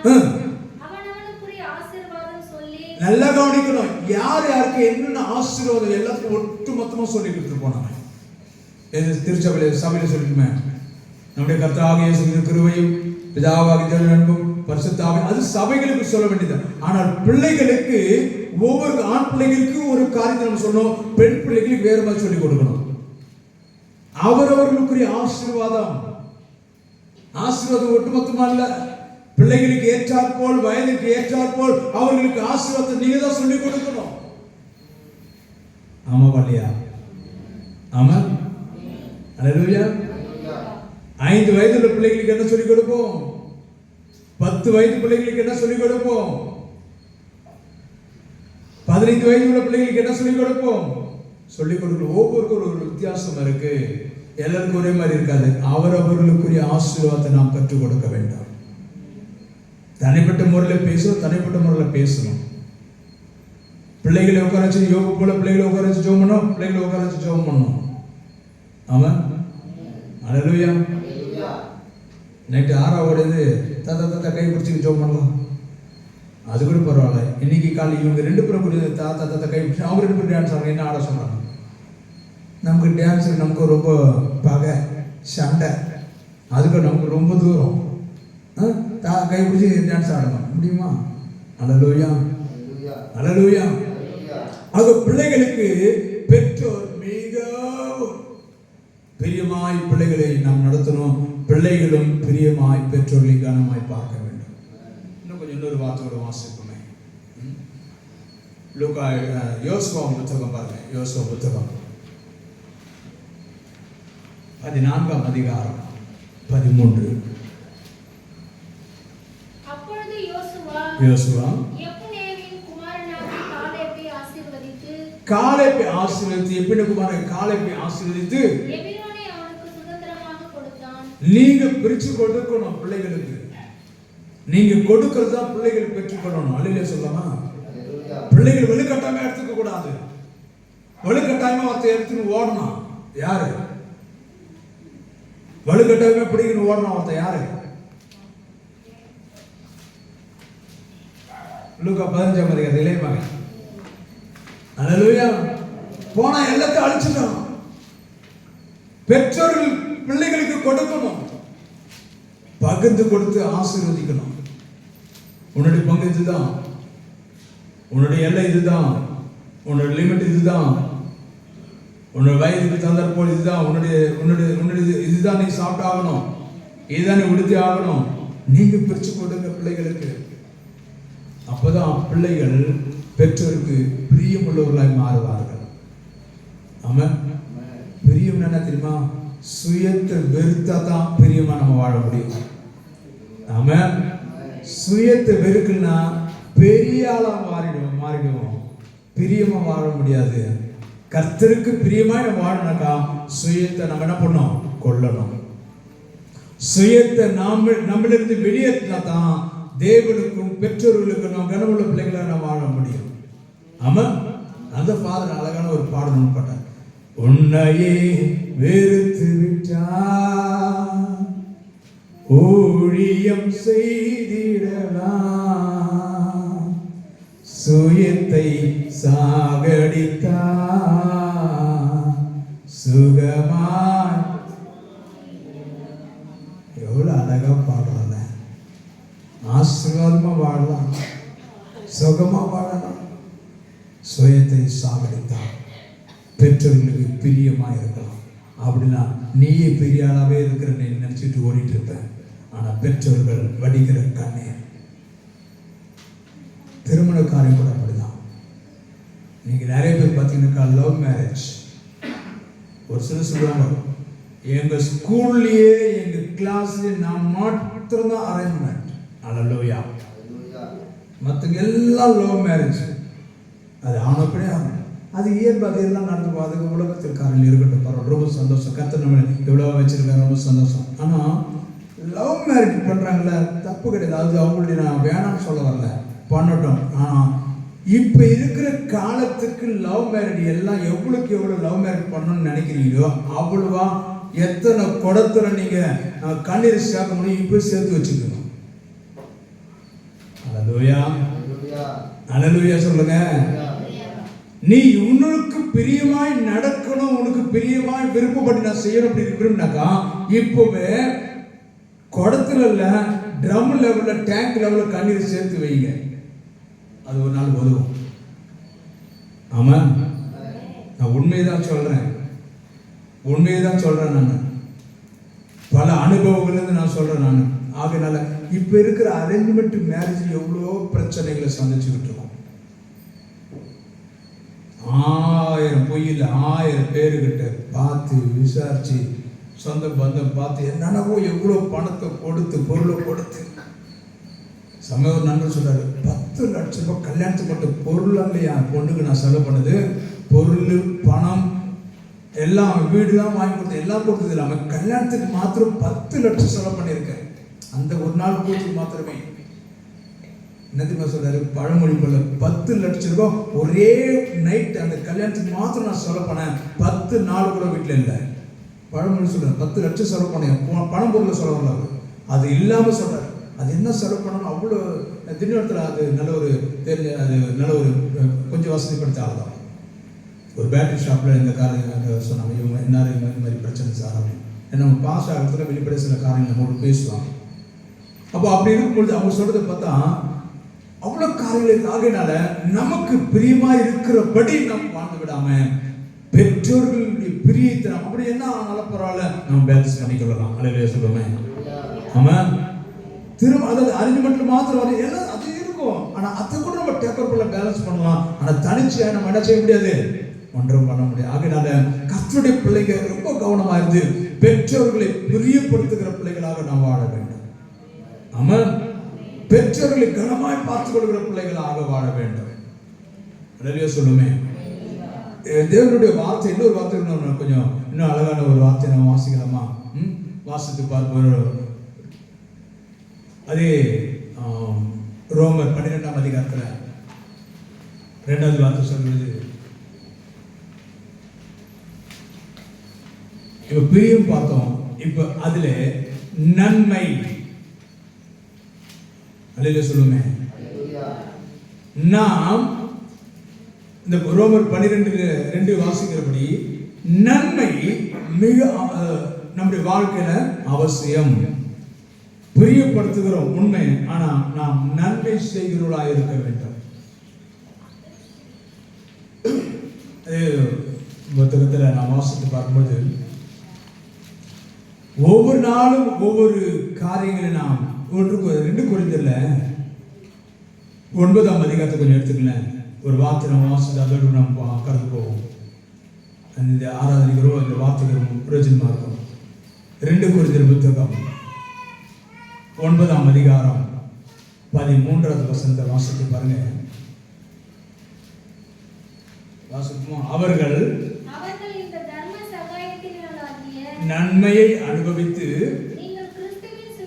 அவனவனுக்குரிய ஆசீர்வாதம் சொல்லி. நல்லா கவனிக்கணும், யார் யாருக்கு என்னென்ன ஆசீர்வாதம் எல்லாத்துக்கும் ஒட்டு மொத்தமா சொல்லி கொடுத்துட்டு போனாங்க. திருச்சபையில சபையில சொல்லிக்குமே, நம்முடைய கர்த்தராகிய இயேசுவின் கிருபையும் பிதாவாகிய தேவனுடைய அன்பும் பரிசுத்த ஆவியும், அது சபைகளுக்கு சொல்ல வேண்டியது. ஆனால் பிள்ளைகளுக்கு, ஒவ்வொரு ஆண் பிள்ளைகளுக்கு ஒரு காரியத்தை நம்ம சொல்லணும், பெண் பிள்ளைகளுக்கு வேற மாதிரி சொல்லிக் கொடுக்கணும். அவரவர்களுக்குரிய ஆசீர்வாதம் ஒட்டுமொத்தமா இல்ல, பிள்ளைகளுக்கு ஏற்றாற்போல், வயதுக்கு ஏற்றாற்போல் அவர்களுக்கு ஆசீர்வாதத்தை நீங்க தான் சொல்லிக் கொடுக்கணும். ஆமா இல்லையா? ஆமா. அல்லேலூயா. 5 வயதுள்ள பிள்ளைகளுக்கு என்ன சொல்லிக் கொடுப்போம்? 10 வயது பிள்ளைகளுக்கு என்ன சொல்லிக் கொடுப்போம்? 15 வயது உள்ள பிள்ளைகளுக்கு என்ன சொல்லிக் கொடுப்போம்? சொல்லிக் கொடுக்கணும். ஒவ்வொருக்கும் ஒரு வித்தியாசம் இருக்கு, எல்லாருக்கும் ஒரே மாதிரி இருக்காது. அவரவர்களுக்குரிய ஆசீர்வாதத்தை நாம் கற்றுக் கொடுக்க வேண்டாம். தனிப்பட்ட முறையில் பேசணும், தனிப்பட்ட முறையில் பேசணும். பிள்ளைகளை உட்கார வச்சு யோக போல பிள்ளைகளை உட்கார வச்சு ஜெபம் பண்ணணும், பிள்ளைகளை உட்கார வச்சு ஜெபம் பண்ணணும். ஆமா. அல்லேலூயா. நைட்டு 6 தாத்தா கை பிடிச்சி ஜெபம் பண்ணலாம், அது கூட பரவாயில்ல. இன்னைக்கு காலையில் இவங்க 2 பேரும் கூட தாத்தா கை பிடிச்சி அவங்க 2 பேரும் டான்ஸ் ஆடுறாங்க, என்ன ஆட சொல்றாங்க. நமக்கு டான்ஸ் நமக்கு ரொம்ப பகை சண்டை, அதுக்கு நமக்கு ரொம்ப தூரம். கை பிடிச்சி டான்ஸ் ஆடணும் முடியுமா? அல்லேலூயா, அல்லேலூயா. ஆக பிள்ளைகளுக்கு பெற்றோர் மிகவும் பிரியமாய் பிள்ளைகளை நாம் நடத்தணும். பிள்ளைகளும் பிரியமாய் பெற்றோர்களை கனமாய் பார்க்க வேண்டும். இன்னும் கொஞ்சம் இன்னொரு வார்த்தையோட வாசிப்போமே. லூக்கா யோசுவா புத்தகம் பாருங்க. யோசுவா புத்தகம் 14ஆம் அதிகாரம் 13. அப்பொழுது யோசுவா எப்புன்னேவின் குமாரனாகிய காலேபை ஆசீர்வதித்து, எப்புன்னே குமாரனாகிய காலேபை ஆசீர்வதித்து எபிரோனை அவனுக்கு சுதந்திரமாக கொடுத்தான். நீங்க பிரிச்சு கொடுக்கணும் பிள்ளைகளுக்கு. நீங்க கொடுக்கறதா பிள்ளைகள் பெற்றுக்கொள்ளணும். அல்லேலூயா சொல்லலாமா? பிள்ளைகள் வலுக்கட்டாயமா எடுத்துக்க கூடாது. வலுக்கட்டாயமா ஒருத்தர் எடுத்துன்னு ஓடணும். யாரு வலுக்கட்டாயமா பிடிக்கணும் ஓடணும்? ஒருத்தர் யாரு? லூக்கா 15ஆம் அதிகாரம் இளைய மகன். அல்லேலூயா. போனா எல்லாத்தையும் அழிச்சிடணும். பெற்றோர்கள் பிள்ளைகளுக்கு கொடுக்கணும், பகிர்ந்து கொடுத்து ஆசீர்வதிக்கணும். உன்னுடைய பங்கு இதுதான், உன்னுடைய எல்லை இதுதான், உன்னுடைய லிமிட் இதுதான், உன்னுடைய வயதுக்கு தந்தற்போல் இதுதான், உன்னுடைய இதுதான் நீ சாப்பிட்டு ஆகணும், இதுதான் நீ உடுத்தி ஆகணும். நீங்க பிரிச்சு கொடுங்க பிள்ளைகளுக்கு. அப்பதான் பிள்ளைகள் பெற்றோருக்கு பிரியமுள்ளவர்களாய் மாறுவார்கள். ஆமா. பிரியம் என்ன தெரியுமா? சுயத்தை வெறுத்தா தான் பிரியமா நம்ம வாழ முடியும். ஆமா. சுயத்தை வெறுக்குன்னா பெரிய ஆளா மாறிடுவோம். பிரியமா வாழ முடியாது. கர்த்தருக்கு பிரியமாய் நம்ம வாழணும்னாக்கா சுயத்தை நம்ம என்ன பண்ணணும்? கொல்லணும். சுயத்தை நம்மளிருந்து வெளியேற்றினா தான் தேவனுக்கும் பெற்றோர்களுக்கும் நம்ம கனவுள்ள பிள்ளைகளை நம்ம வாழ முடியும். ஆமா. அந்த ஃபாதர் அழகான ஒரு பாடல் பாட்டார். உன்னையே வெறுத்து விட்டார் ஊழியம் செய்திடலாம், சுயத்தை சாகடித்தா சுகமாய். எவ்வளவு அழகா பாடுறல. ஆசீர்வாதமா வாழலாம், சுகமா வாழலாம். சுயத்தை சாகடித்தான். பெற்றோர்களுக்கு பிரியமா இருக்கலாம். அப்படின்னா நீயே பெரிய ஆளாவே இருக்கிற நினைச்சிட்டு ஓடிட்டு இருப்பேன். ஆனா பெற்றோர்கள் வடிக்கிற கண்ணீர். திருமண காரியம் கூட அப்படிதான். நீங்க நிறைய பேர் பார்த்தீங்கன்னா லவ் மேரேஜ். ஒரு சிலர் சொல்லுவாங்க, எங்க ஸ்கூல்லயே எங்க கிளாஸ்லயே நான் மாத்திரம்தான் அரேஞ்ச்மெண்ட். அல்லேலூயா. மற்றவங்க எல்லாம் லவ் மேரேஜ். அது ஆனப்படியே ஆகணும். அது இயல்பு. அது எல்லாம் நடந்து அதுக்கு உலகத்தில் காரணம் இருக்கட்டும், பரவாயில்ல, ரொம்ப சந்தோஷம். கர்த்தர் நம்ம எவ்வளோ வச்சிருக்காரு, ரொம்ப சந்தோஷம். ஆனால் லவ் மேரேஜ் பண்ணுறாங்களே, தப்பு கிடையாது. அது அவங்களுடைய நான் வேணாம்னு சொல்ல வரல, பண்ணட்டும். ஆனால் இப்போ இருக்கிற காலத்துக்கு லவ் மேரேஜ் எல்லாம் எவ்வளோக்கு எவ்வளோ லவ் மேரேஜ் பண்ணணும்னு நினைக்கிறீங்களோ அவ்வளவா எத்தனை குடத்துல நீங்கள் கண்ணீர் சேர்க்க முடியும் இப்போ சேர்த்து வச்சுக்கணும். அல்லேலூயா, அல்லேலூயா சொல்லுங்க. நீ உனக்கு பிரியமாய் நடக்கணும், உனக்கு பிரியமாய் விருப்பப்பட்டு நான் செய்யணும் அப்படின்னு விரும்பினாக்கா இப்பவே குடத்துல இல்ல, ட்ரம் லெவல்ல, டேங்க் லெவல்ல கண்ணீர் சேர்த்து வைங்க. அது ஒரு நாள் உதவும். ஆமா, நான் உண்மையதான் சொல்றேன், உண்மையதான் சொல்றேன். நான் பல அனுபவங்கள் நான் சொல்றேன். நான் ஆகையினால இப்ப இருக்கிற அரேஞ்ச்மெண்ட் மேரேஜ் எவ்வளோ பிரச்சனைகளை சந்திச்சுக்கிட்டு இருக்கோம். 1000 பொய்யில் 1000 பேருக்கிட்ட பார்த்து விசாரிச்சு சொந்த பந்தம் பார்த்து என்னென்னவோ எவ்வளோ பணத்தை கொடுத்து பொருளை கொடுத்து. சமய ஒரு நண்பர் சொல்றாரு, 10 லட்சம் ரூபாய் கல்யாணத்துக்கு மட்டும் பொருள் இல்லையா பொண்ணுக்கு நான் செலவு பண்ணது. பொருள், பணம் எல்லாம், வீடு தான் வாங்கி கொடுத்தேன், எல்லாம் கொடுத்தது இல்லாமல் கல்யாணத்துக்கு மாத்திரம் 10 லட்சம் செலவு பண்ணியிருக்கேன். அந்த ஒரு நாள் கூத்துக்கு மாத்திரமே. என்னத்துக்கு சொல்றாரு, பழமொழி போல 10 லட்சம் ரூபாய் ஒரே நைட் அந்த கல்யாணத்துக்கு மாத்திரம் நான் செலவு பண்ணேன். 10 நாள் கூட வீட்டில் இல்லை. பழமொழி சொல்றேன், 10 லட்சம் செலவு பண்ணேன். பணம் பொருளை செலவு பண்ணாரு. அது இல்லாமல் சொல்றாரு. அது என்ன செலவு பண்ணணும், அவ்வளோ திண்டிவனத்தில் அது நல்ல ஒரு அது நல்ல ஒரு கொஞ்சம் வசதிப்படுத்த ஆகலாம். ஒரு பேட்டரி ஷாப்பில் இந்த காரணம் சொன்னாங்க, இவங்க என்ன இந்த மாதிரி பிரச்சனை சார் அப்படின்னு. ஏன்னா நம்ம பாஸ் ஆகிறதுல வெளிப்படை சில காரியங்கள் நம்மளோட பேசுவாங்க. அப்போ அப்படி இருக்கும்பொழுது அவங்க சொல்றதை பார்த்தா அவ்வளோ காரியங்களுக்கு ஆகையினால நமக்கு பிரியமா இருக்கிறபடி நம்ம வாழ்ந்து விடாம பெற்றோர்களுடைய பிரியத்தை அப்படி என்ன ஆனாலும் பரவாயில்ல நம்ம பேலன்ஸ் பண்ணிக்கொள்ளலாம். அல்லேலூயா சொல்லுமே. ஆமா, திரும்ப அதாவது அரேஞ்ச்மெண்ட்ல மாத்திரம் வர எல்லாம் அது இருக்கும். ஆனா அதை கூட நம்ம டேக்கர் பண்ண பேலன்ஸ் பண்ணலாம். ஆனா தனிச்சையா நம்ம என்ன செய்ய முடியாது, ஒன்றும் பண்ண முடியாது. ஆகையினால கர்த்தருடைய பிள்ளைங்க ரொம்ப கவனமா இருந்து பெற்றோர்களை பிரியப்படுத்துகிற பிள்ளைகளாக நாம் வாழ வேண்டும். ஆமா, பெற்றோர்களை கனமாய் பார்த்துக் கொள்கிற பிள்ளைகளாக வாழ வேண்டும். நிறைய சொல்லுமே. தேவனுடைய வார்த்தை இன்னொரு வார்த்தை கொஞ்சம் இன்னும் அழகான ஒரு வார்த்தை நம்ம வாசிக்கலாமா? வாசித்து பார்ப்போம். அதே ரோமர் 12ஆம் அதிகாரத்தில் 2வது வார்த்தை சொல்றது, இப்ப பிரியம் பார்த்தோம். இப்ப அதுல நன்மை. அல்லேலூயா சொல்லுமே. நாம் இந்த ரோமர் 12:2 வாசிக்கிறபடி நன்மை மிக நம்முடைய வாழ்க்கையில அவசியம். பிரியப்படுத்துகிறோம் உண்மை, ஆனா நாம் நன்மை செய்கிறவர்களாக இருக்க வேண்டும். புத்தகத்தில் நாம் வாசித்து பார்க்கும்போது ஒவ்வொரு நாளும் ஒவ்வொரு காரியங்களை நாம் 2 கொரிந்தியர்ல 9ஆம் அதிகாரத்தை கொஞ்சம் எடுத்துக்கலாம். ஒரு வார்த்தை நம்ம வாசித்து அதோடு நம்ம கடந்து போவோம். அந்த ஆராதனைக்கிறோம், அந்த வார்த்தைகள் பிரயோஜனமா இருக்கும். 2 கொரிந்தியர் புத்தகம் 9ஆம் அதிகாரம் 13வது வசனத்தை வாசித்து பாருங்க. வாசிப்போமா? அவர்கள் இந்த தர்ம சகாயத்தினாலாகிய நன்மையை அனுபவித்து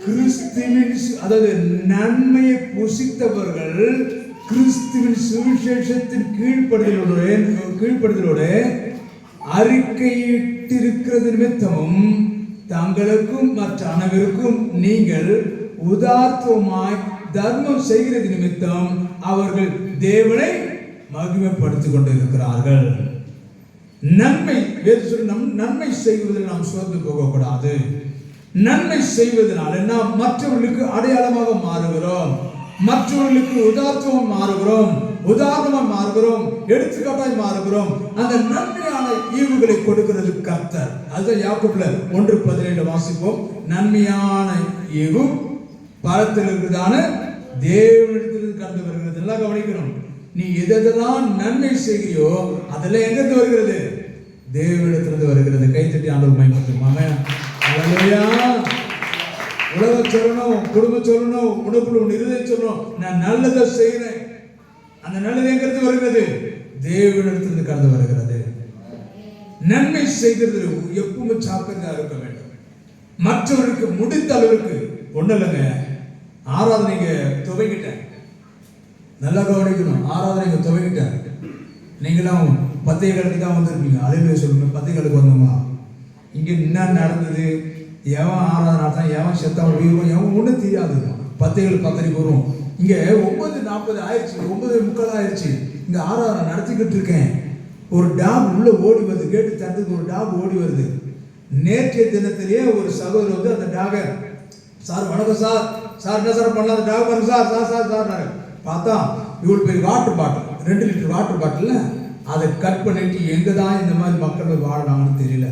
கிறிஸ்துவின் அதாவது நன்மையை புசித்தவர்கள் கிறிஸ்துவின் சுவிசேஷத்தின் கீழ்ப்படுதலோடு அறிக்கையிட்டிருக்கிறது நிமித்தமும் தங்களுக்கும் மற்ற அனைவருக்கும் நீங்கள் உதார்த்தமாய் தர்மம் செய்கிறது நிமித்தம் அவர்கள் தேவனை மகிமைப்படுத்திக் கொண்டிருக்கிறார்கள். நன்மை நன்மை செய்வதில் நாம் சோர்ந்து போகக்கூடாது. நன்மை செய்வதனால நாம் மற்றவர்களுக்கு அடையாளமாக மாறுகிறோம், மற்றவர்களுக்கு உதாரணமாக மாறுகிறோம், எடுத்துக்காட்டாய் மாறுகிறோம். அந்த நன்மையான ஈவுகளை கொடுக்கிறது கர்த்தர். அதுதான் யாக்கோபுல 1:17 வாசிப்போம். நன்மையான ஈவு பரத்தில் இருக்கிறதான தேவனிடத்திலிருந்து கடந்து வருகிறது. எல்லாம் கவனிக்கணும். நீ எதெல்லாம் நன்மை செய்கிறியோ அதெல்லாம் எங்கிருந்து வருகிறது? தேவனிடத்திலிருந்து வருகிறது. கைத்தட்டி ஆண்டவர் மகிமைப்படுத்தும். ஹல்லேலூயா. உலகம் சொல்லணும், குடும்பம் சொல்லணும், உனக்குள்ள உன் இருதயம் சொல்லணும், நான் நல்லதை செய்கிறேன். அந்த நல்லது எங்கிருந்து வருகிறது? தேவனிடத்திலிருந்து கடந்து வருகிறது. நன்மை செய்கிறது எப்பவுமே சாப்பிட்டா இருக்க வேண்டும். மற்றவருக்கு முடிந்த அளவுக்கு ஒண்ணு இல்லைங்க. ஆராதனைங்க துவங்கிட்டேன், நல்லா கவனிக்கணும். ஆராதனைங்க துவங்கிட்டேன். நீங்களும் பத்திரிகைகளுக்கு தான் வந்திருப்பீங்க. அலையில சொல்லுங்க, பத்திரிகைகளுக்கு வந்தோமா? இங்க என்ன நடந்தது, எவன் ஆராதனை நடத்தான், எவன் செத்தான் உயிரும், எவன் ஒன்றும் தெரியாது. பத்திரிகைக்கு வருவோம். இங்க 9:40 ஆயிடுச்சு, 9:45 ஆயிடுச்சு. இங்க ஆராதனை நடத்திக்கிட்டு இருக்கேன். ஒரு டாக் உள்ள ஓடி வருது, கேட்டு தரத்துக்கு ஒரு டாக் ஓடி வருது. நேற்றைய தினத்திலேயே ஒரு சகோதரர் வந்து அந்த டாகை, சார் வணக்கம் சார், சார் என்ன சார் பண்ணலாம், அந்த டாக் பாருங்க சார், சார் சார் சார் பார்த்தா இவ்வளோ பெரிய water bottle, 2 litre water bottle அதை கட் பண்ணிட்டு எங்கே தான் இந்த மாதிரி மக்கள் வாழறாங்கன்னு தெரியல.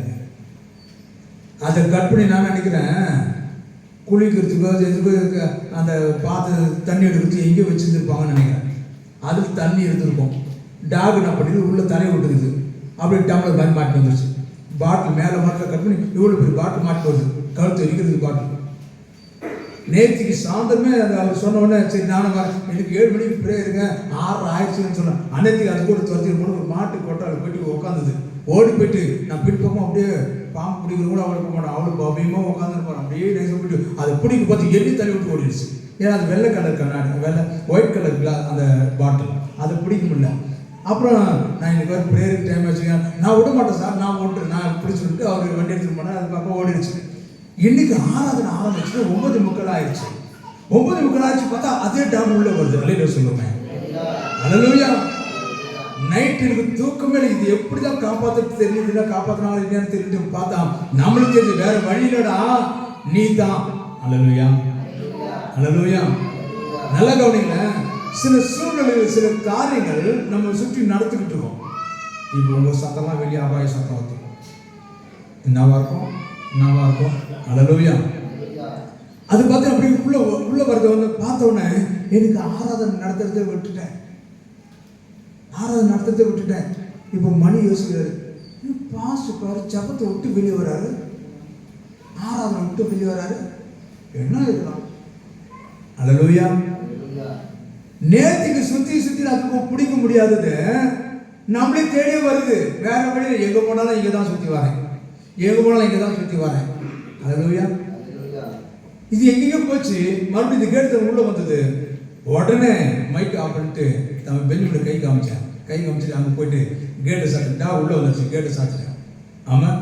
அதை கட் பண்ணி நான் நினைக்கிறேன் குளிக்கிறதுக்கோ எதுக்கோ அந்த தண்ணி எடுக்கிறதுக்கு எங்கேயோ வச்சுருந்துருப்பாங்கன்னு நினைக்கிறேன். அதுக்கு தண்ணி இருந்திருக்கும். டாக் என்ன பண்ணிட்டு உள்ள தலையை விட்டுருக்குது. அப்படியே டம்ளர் மாதிரி மாட்டி வந்துருச்சு. பாட்டில் மேலே மாட்டில் கட் பண்ணி இவ்வளோ பெரிய பாட்டில் மாட்டி வருது, கழுத்து எரிக்கிறது பாட்டில். நேற்றுக்கு சாயந்தரமே அவர் சொன்ன உடனே சரி நானும் எனக்கு 7 மணிக்கு பிரே இருங்க, 6 ஆயிடுச்சுன்னு சொன்னேன். அன்னைக்கு அது கூட துரத்தி போன ஒரு மாட்டு கொட்டால் போயிட்டு உட்காந்துது. ஓடி போயிட்டு நான் பின்பக்கமாக அப்படியே பாம்பு பிடிக்கிற கூட அவளை போக மாட்டேன், அவளுக்கு பவியமாக உட்காந்துருப்பான். அப்படியே நைஸாக போயிட்டு அதை பிடிக்க பார்த்து எண்ணி தள்ளி விட்டு ஓடிடுச்சு. ஏன்னா அது வெள்ளை கலர் கண்ணாடி, ஒயிட் கலர் அந்த பாட்டில், அதை பிடிக்க முடியல. அப்புறம் நான் இன்னைக்கு ஒரு ப்ரேயருக்கு டைம் வச்சுக்கேன், நான் விட மாட்டேன் சார், நான் ஓட்டுறேன், நான் பிடிச்சி விட்டு அவர் வண்டி எடுத்துட்டு போனேன். அது பக்கம் ஓடிடுச்சு. இன்னைக்கு ஆராதனை ஆரம்பிச்சு 9:30 ஆயிடுச்சு. 9:30 ஆயிடுச்சு பார்த்தா அதே டாக் உள்ள வருது. அலையில சொல்லுவேன் ஹல்லேலூயா. நைட் எனக்கு தூக்கமே இல்லை. இது எப்படிதான் காப்பாற்ற தெரியல, காப்பாற்றினாலும் இல்லையான்னு தெரிஞ்சு பார்த்தா நம்மளுக்கு தெரிஞ்சு வேற வழியிலடா நீ தான். ஹல்லேலூயா ஹல்லேலூயா. நல்ல கவனிங்க. சில சூழ்நிலைகள் சில காரியங்கள் நம்ம சுற்றி நடத்திக்கிட்டு இருக்கோம். இப்போ உங்க சத்தம்லாம் வெளியே அபாய சத்தம் வந்து என்னவா இருக்கும். ஹல்லேலூயா. அது பார்த்து அப்படி உள்ள வரத வந்து பார்த்த உடனே எனக்கு ஆராதனை நடத்துறதை விட்டுட்டேன். இப்போ மணி யோசிக்கிறாரு, பாஸ்ட் பாரு ஜபத்தை விட்டு வெளியே வராரு, ஆராதனை விட்டு வெளியே வராரு, என்ன இருக்கலாம். ஹல்லேலூயா. நேற்றுக்கு சுத்தி அதுக்கு பிடிக்க முடியாதது நம்மளே தேடியே வருது. வேற வழியில் எங்க போனாலும் இங்கே தான் சுற்றி வரேன், ஹல்லேலூயா. இது எங்கேயோ போச்சு. மறுபடியும் இந்த கேட்டு உள்ள வந்தது. உடனே மைக் ஆஃப் பண்ணிட்டு நம்ம பெஞ்சோட கை காமிச்சிட்டு அங்கே போயிட்டு கேட்டை சாத்திட்டா உள்ள வந்துருச்சு. கேட்டை சாத்திட்டேன். ஆமாம்,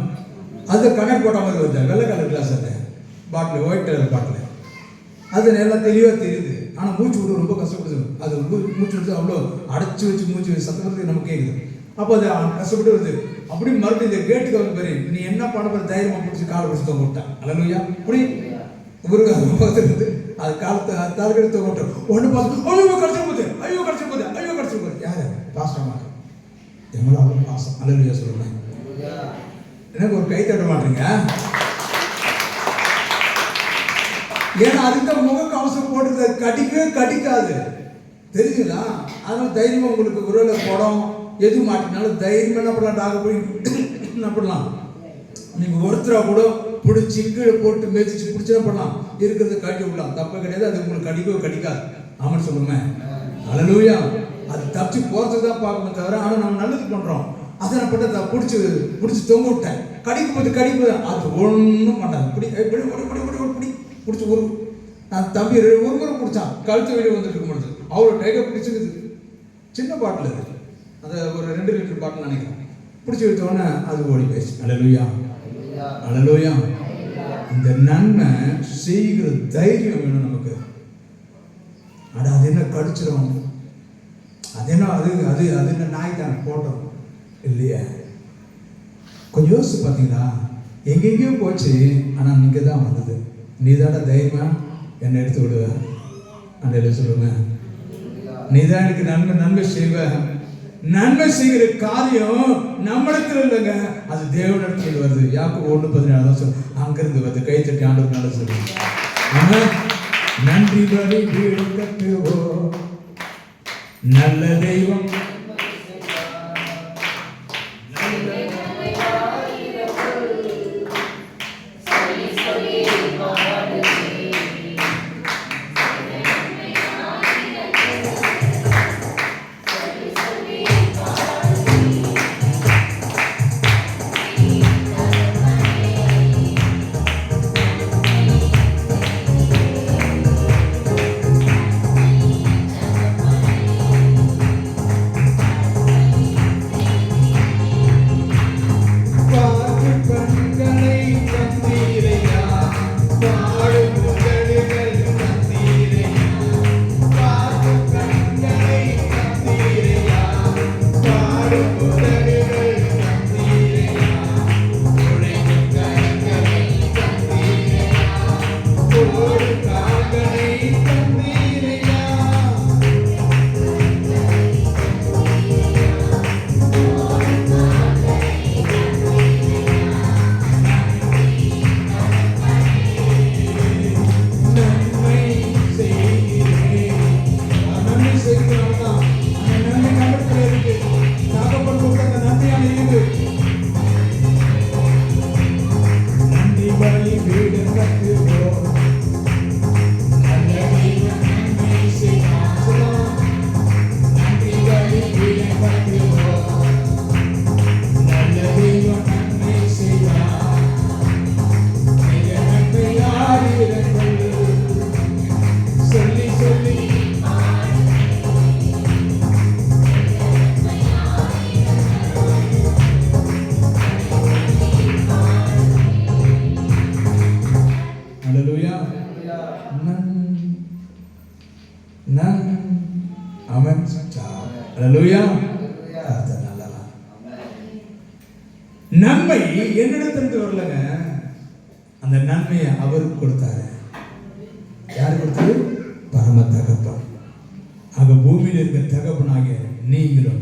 அது கனெக்ட் போட்ட மாதிரி வருது. வெள்ளை கலர் கிளாஸ் அது பாட்டில், ஒயிட் கலர் பாட்டில். அது நல்லா தெளிவாக தெரியுது. ஆனால் மூச்சு விட ரொம்ப கஷ்டப்படுது. அது மூச்சு விடுறது அவ்வளோ அடைச்சி வச்சு மூச்சு சத்தத்துக்கு நமக்கு கேட்குது. அப்போ அது கஷ்டப்பட்டு வருது. அப்படி மறுபடியும் இந்த கேட்டுக்கு வந்து பாரு, நீ என்ன பண்ண போற, தைரியமாக பிடிச்சி காலை பிடிச்சி தொங்க விட்டான். ஹல்லேலூயா. அப்படி இருந்து அது காலத்தை தலைக்கடி தொங்க விட்டோம். ஒன்று பார்த்து ஐயோ கடிச்சு போகுது. யாரு? பாஸ்டமாக எவ்வளோ அவ்வளோ பாசம். ஹல்லேலூயா சொல்லுங்க. எனக்கு ஒரு கை தட்ட மாட்டீங்க. ஏன்னா அதுக்கு முக கவசம் போட்டு கடிக்காது, தெரியுங்களா? அதனால தைரியமா உங்களுக்கு உருளை படம் எது மாட்டினாலும் தைரியமா என்ன பண்ணலாம், டாக போய் என்ன பண்ணலாம், நீங்க ஒருத்தரா கூட பிடிச்சி கீழே போட்டு மேய்ச்சி பிடிச்சா பண்ணலாம், இருக்கிறத கட்டி விடலாம், தப்பே கிடையாது. அது உங்களுக்கு கடிக்காது. ஆமான்னு சொல்லுங்க. ஹல்லேலூயா. அது தப்பிச்சு போறதுக்கு தான் பார்க்கணும் தவிர, ஆனால் நம்ம நல்லது பண்றோம். அதை நான் பண்ண பிடிச்சி தொங்க விட்டேன். கடிக்கும் போது அது ஒன்றும் மாட்டாங்க. பிடிச்சி ஒரு தம்பி ஒரு முறை பிடிச்சான், கழுத்து வெளியே வந்துட்டு இருக்க முடியுது. அவ்வளோ டைட்டாக பிடிச்சிருக்குது. சின்ன பாட்டில் அது, அந்த ஒரு 2 லிட்டர் பாட்டில் நினைக்கிறேன். பிடிச்சி வச்சோடனே அது ஓடி போயிடுச்சு. ஹல்லேலூயா. இந்த நன்மை செய்கிற தைரியம் வேணும் நமக்கு. ஆனால் அது என்ன கடிச்சிடும், அது என்ன அது அது அது என்ன நாய் தான் போட்டோம் இல்லையா? கொஞ்சம் யோசிச்சு பார்த்தீங்களா? எங்கெங்கேயோ போச்சு, ஆனால் நீங்க தான் வந்தது. நீ தானே தைரியமா என்னை எடுத்து விடுவ. அந்த சொல்லுங்க, நீ தான் எனக்கு நன்மை செய்வ. நன்மை செய்கிற காரியம் நம்மிடத்தில் இல்லைங்க, அது தேவனிடத்தில் வருது. யாக்கோபு 1:14 தான் சொல்லு, அங்கிருந்து வருது. கை தட்டி ஆண்டவருக்கு நல்ல சொல்லுங்க. நன்றி பலி வீடு கட்டுவோம், நல்ல தெய்வம் நன்மை என்னிடத்திலிருந்து வரலங்க, அந்த நன்மையை அவருக்கு கொடுத்தாரு. யாரு கொடுத்தது? பரம தகப்பன். ஆக பூமியில் இருக்க தகப்பனாகிய நீங்களும்,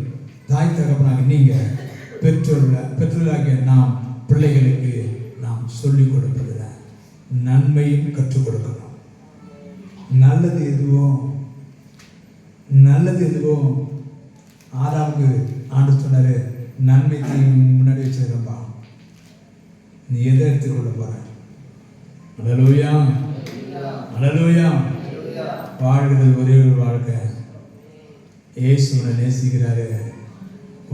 தாய் தகப்பனாக நீங்க, பெற்றோராகிய நாம் பிள்ளைகளுக்கு நாம் சொல்லிக் கொடுப்பதில்லை, நன்மையும் கற்றுக் கொடுக்கணும். நல்லது எதுவோ ஆறாவது ஆண்டு சொன்னாரு, நன்மை முன்னாடி வச்சிருக்கப்பா, நீ எதை எடுத்துக்கொள்ள போற? அல்லேலூயா, அல்லேலூயா. வாழ்கிறது ஒரே ஒரு வாழ்க்கை. இயேசுவை நேசிக்கிறாரு.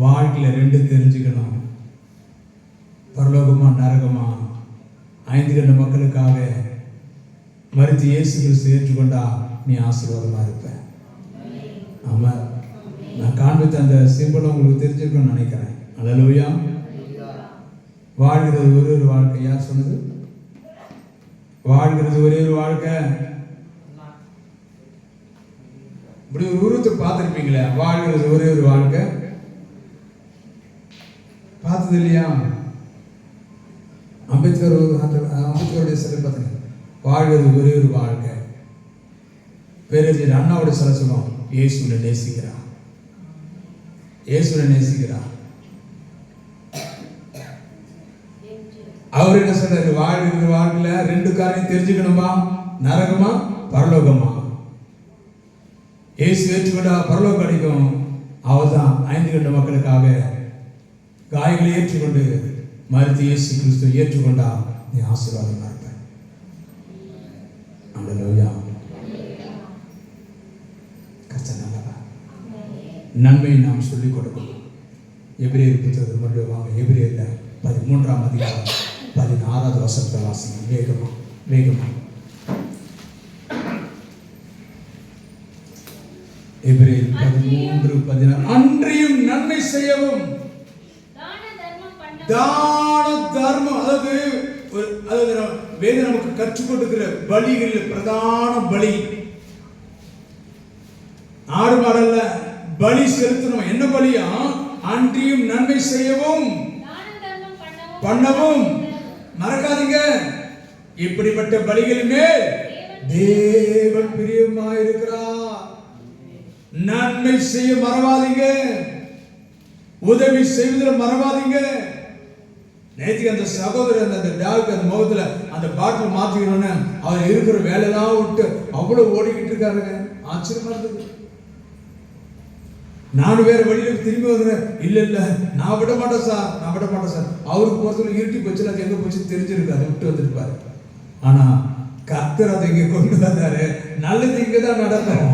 வாழ்க்கையில 2 தெரிஞ்சுக்கணும், பரலோகமா நரகமா. 5 கண்ட மக்களுக்காக மரித்து இயேசு கிறிஸ்து ஏற்றுக்கொண்டா நீ ஆசீர்வாதமா இருப்ப. ஆமா, நான் காண்பித்த அந்த சிம்பிள் உங்களுக்கு தெரிஞ்சிருக்கும்னு நினைக்கிறேன். அல்லேலூயா. வாழ்கிறது ஒரே ஒரு வாழ்க்கை. யார் சொன்னது? வாழ்கிறது ஒரே ஒரு வாழ்க்கை. இப்படி ஒரு உருவத்தை பார்த்துருப்பீங்களே, வாழ்கிறது ஒரே ஒரு வாழ்க்கை. பார்த்தது இல்லையா? அம்பேத்கருடைய சிலை பார்த்தீங்க, வாழ்கிறது ஒரே ஒரு வாழ்க்கை. பேரறிஞர் அண்ணாவுடைய சிலை சொல்லுவோம், இயேசுவை நேசிக்கிறான், இயேசுவை நேசிக்கிறான். அவர் என்ன சொல்றாரு? வாழ்கிற வாழ்க்கையில 2 காரியம் தெரிஞ்சுக்கணுமா, நரகமா பரலோகமா. இயேசு ஏற்றுக்கொண்டா பரலோகம் கிடைக்கும். அவர்தான் 5 கண்ட மக்களுக்காக காயங்களை ஏற்றுக்கொண்டு மரித்து இயேசு கிறிஸ்துவை ஏற்றுக்கொண்டா நீ ஆசீர்வாதமா இருப்ப. அல்லேலூயா. கர்த்தர் நல்லவர். நன்மையை நாம் சொல்லிக் கொடுக்கணும். எபிரேயர் புத்தகத்தில் மறுபடியும் வாங்க. எபிரேயர்ல 13ஆம் அதிகாரம் 16வது வசனத்தை வாசிங்க. வேகமா எபிரேயர் 13:16. அன்றியும் நன்மை செய்யவும், தான தர்மம், அதாவது வேதம் நமக்கு கற்றுக் கொடுக்கிற பலிகளில் பிரதான பலி ஆடு மாடல்ல பலி செலுத்தணும். என்ன பலியா? அன்றியும் நன்மை செய்யவும் பண்ணவும். மறக்காதீங்க, இப்படிப்பட்ட பலிகளின் மேல் தேவன் பிரியமாயிருக்கிறார். நன்மை செய்ய மறவாதீங்க, உதவி செய்வதில் மறவாதீங்க. நேற்றுக்கு அந்த சகோதரர் அந்த டாக்டர் அந்த முகத்துல அந்த பாட்டில் மாத்திக்கணும்னு அவர் இருக்கிற வேலையெல்லாம் விட்டு அவ்வளவு ஓடிக்கிட்டு இருக்காருங்க. ஆச்சரியமா இருந்தது. நான் வேற வழியில திரும்பி வந்துடுறேன். இல்ல நான் விட மாட்டேன் சார், நான் விட மாட்டேன் சார். அவருக்கு பொறுத்தவரை இருட்டி போச்சு, அது எங்க போச்சு தெரிஞ்சிருக்காரு, விட்டு வந்துருப்பாரு. ஆனா கர்த்தர் அதை இங்க கொண்டு வந்தாரு. நல்லது இங்கதான் நடக்கும்.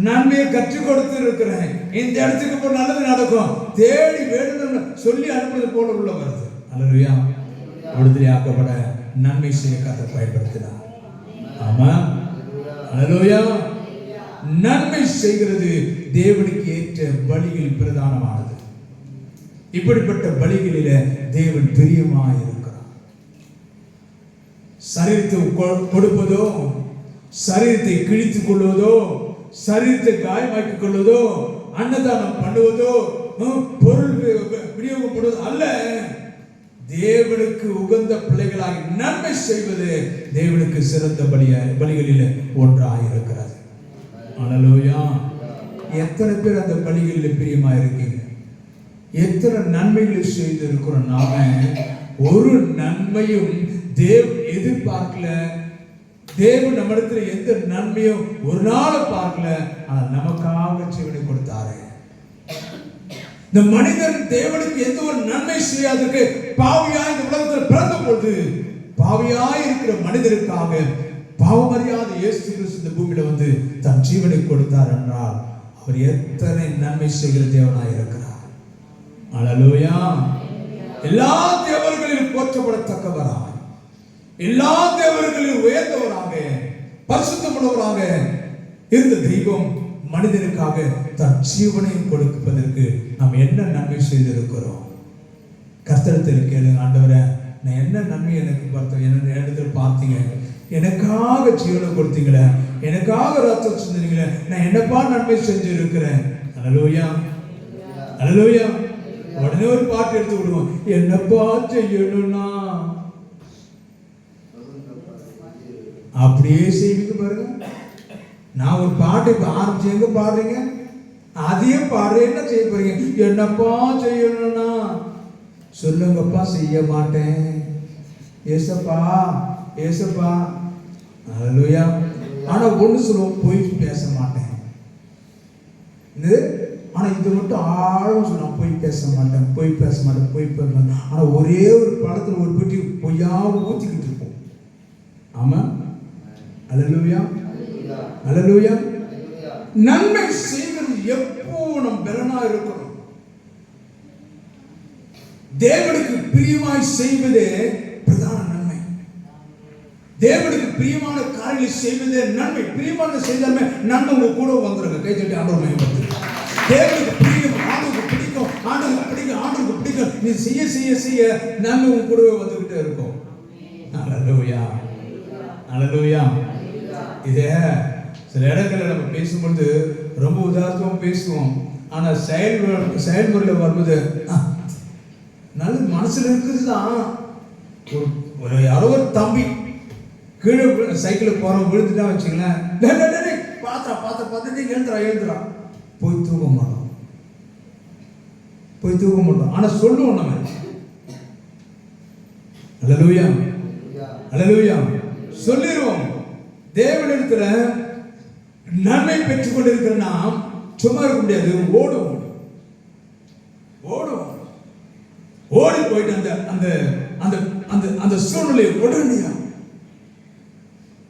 நன்மையை கற்றுக் கொடுத்து இருக்கிறேன். இந்த இடத்துக்கு போய் நல்லது நடக்கும். தேடி வேணும்னு சொல்லி அனுப்புறது போல உள்ள வருது. அல்லேலூயா. விடுதலை ஆக்கப்பட நன்மை செய்ய கர்த்தர் பயன்படுத்தினார். ஆமா, அல்லேலூயா. நன்மை செய்கிறது தேவனுக்கு ஏற்ற பலிகள் பிரதானமானது. இப்படிப்பட்ட பலிகளில தேவன் பிரியமாய் இருக்கிறார். சரீரத்தை கொடுப்பதோ, சரீரத்தை கிழித்துக் கொள்வதோ, சரீரத்தை காயமாக்கிக் கொள்வதோ, அன்னதானம் பண்ணுவதோ, பொருள் விநியோகப்படுவது அல்ல. தேவனுக்கு உகந்த பிள்ளைகளாகி நன்மை செய்வது தேவனுக்கு சிறந்த பலிகளில் ஒன்றாக இருக்கிறது. அல்லேலூயா. எத்தனை பேர் அந்த பலிகளில் பிரியமா இருக்கீங்க? எத்தனை நன்மைகளை செய்து இருக்கிறோம்? நாம ஒரு நன்மையும் தேவன் எதிர்பார்க்கல. தேவன் நம்மிடத்துல எந்த நன்மையும் ஒரு நாள் பார்க்கல. ஆனால் நமக்காக ஜீவனை கொடுத்தாரு. இந்த மனிதன் தேவனுக்கு எந்த ஒரு நன்மை செய்யாதற்கு பாவியாய் இந்த உலகத்தில் பிறந்த பொழுது பாவியாய் இருக்கிற மனிதருக்காக பாவமறியாத இயேசு கிறிஸ்து இந்த பூமியில வந்து தன் ஜீவனை கொடுத்தார் என்றால் அவர் எத்தனை நன்மை செய்கிற தேவனாய் இருக்கிறார். அல்லேலூயா. எல்லா தேவர்களிலும் போற்றப்படத்தக்கவராய், எல்லா தேவர்களிலும் உயர்ந்தவராக, பரிசுத்தமுள்ளவராக இருந்த தெய்வம் மனிதனுக்காக தன் ஜீவனையும் கொடுப்பதற்கு நாம் என்ன நன்மை செய்திருக்கிறோம்? கர்த்தரிடத்தில் கேளுங்க, ஆண்டவரே நான் என்ன நன்மை எனக்கு பார்த்தேன், என்ன இடத்துல பார்த்தீங்க, எனக்காக ஜீவனை கொடுத்தீங்களே, எனக்காக ரத்தம் சிந்தினீங்களே, நான் என்னப்பா நன்மை செஞ்சு இருக்கிறேன். அல்லேலூயா, அல்லேலூயா. உடனே ஒரு பாட்டு எடுத்து விடுவோம், என்னப்பா செய்யணும்னா அப்படியே செய்வீங்க பாருங்க. நான் ஒரு பாட்டு இப்ப ஆரம்பிச்சு எங்க பாடுறீங்க, அதையும் பாடுற என்ன செய்ய போறீங்க? என்னப்பா செய்யணும்னா சொல்லுங்கப்பா, செய்ய மாட்டேன். ஏசப்பா ஏசப்பா. அல்லேலூயா. ஆனா ஒண்ணு சொல்லுவோம், போய் பேச மாட்டேன். ஆனா இது மட்டும் ஆழம் சொல்லுவோம், போய் பேச மாட்டேன், போய் பேச மாட்டேன், போய் பேச மாட்டேன். ஆனா ஒரே ஒரு படத்துல ஒரு பெட்டி பொய்யா ஊத்திக்கிட்டு இருப்போம். ஆமா, அல்லேலூயா, அல்லேலூயா. நன்மை செய்வது எப்போ நம் பலனா இருக்கணும். தேவனுக்கு பிரியமாய் செய்வதே பிரதான நன்மை. தேவனுக்கு பிரியமான காரியங்களை செய்வதே நன்மை. பிரியமான செய்தாலுமே நன்மை உங்க கூட வந்துருங்க. கை தட்டி ஆண்டவர் மகிமைப்படுத்துங்க. தேவனுக்கு பிரியம், ஆண்டவருக்கு பிடிக்கும், ஆண்டவருக்கு பிடிக்கும், ஆண்டவருக்கு பிடிக்கும். நீ செய்ய செய்ய செய்ய நன்மை உங்க கூடவே வந்துகிட்டே இருக்கும். அல்லேலூயா, அல்லேலூயா. இதே சில இடங்களில் நம்ம பேசும்பொழுது ரொம்ப உதாரணமாக பேசுவோம். ஆனால் செயல்முறையில் வரும்போது நல்ல மனசில் இருக்குது தான். ஒரு யாரோ ஒரு தம்பி கீழே சைக்கிளில் போகிறோம், விழுந்துட்டா வச்சுங்களேன், பார்த்தா பார்த்தா பார்த்துட்டு எழுந்துறா போய் தூக்க மாட்டோம், போய் தூக்க மாட்டோம். ஆனால் சொல்லுவோம் நம்ம. அல்லேலூயா, அல்லேலூயா. சொல்லிடுவோம். தேவனிடத்துல நன்மை பெற்றுக் கொண்டிருக்கிற நாம் சும்மா இருக்க முடியாது. ஓடுவோம், ஓடுவோம், ஓடி போயிட்டு அந்த அந்த அந்த அந்த அந்த சூழ்நிலை உடனடியா.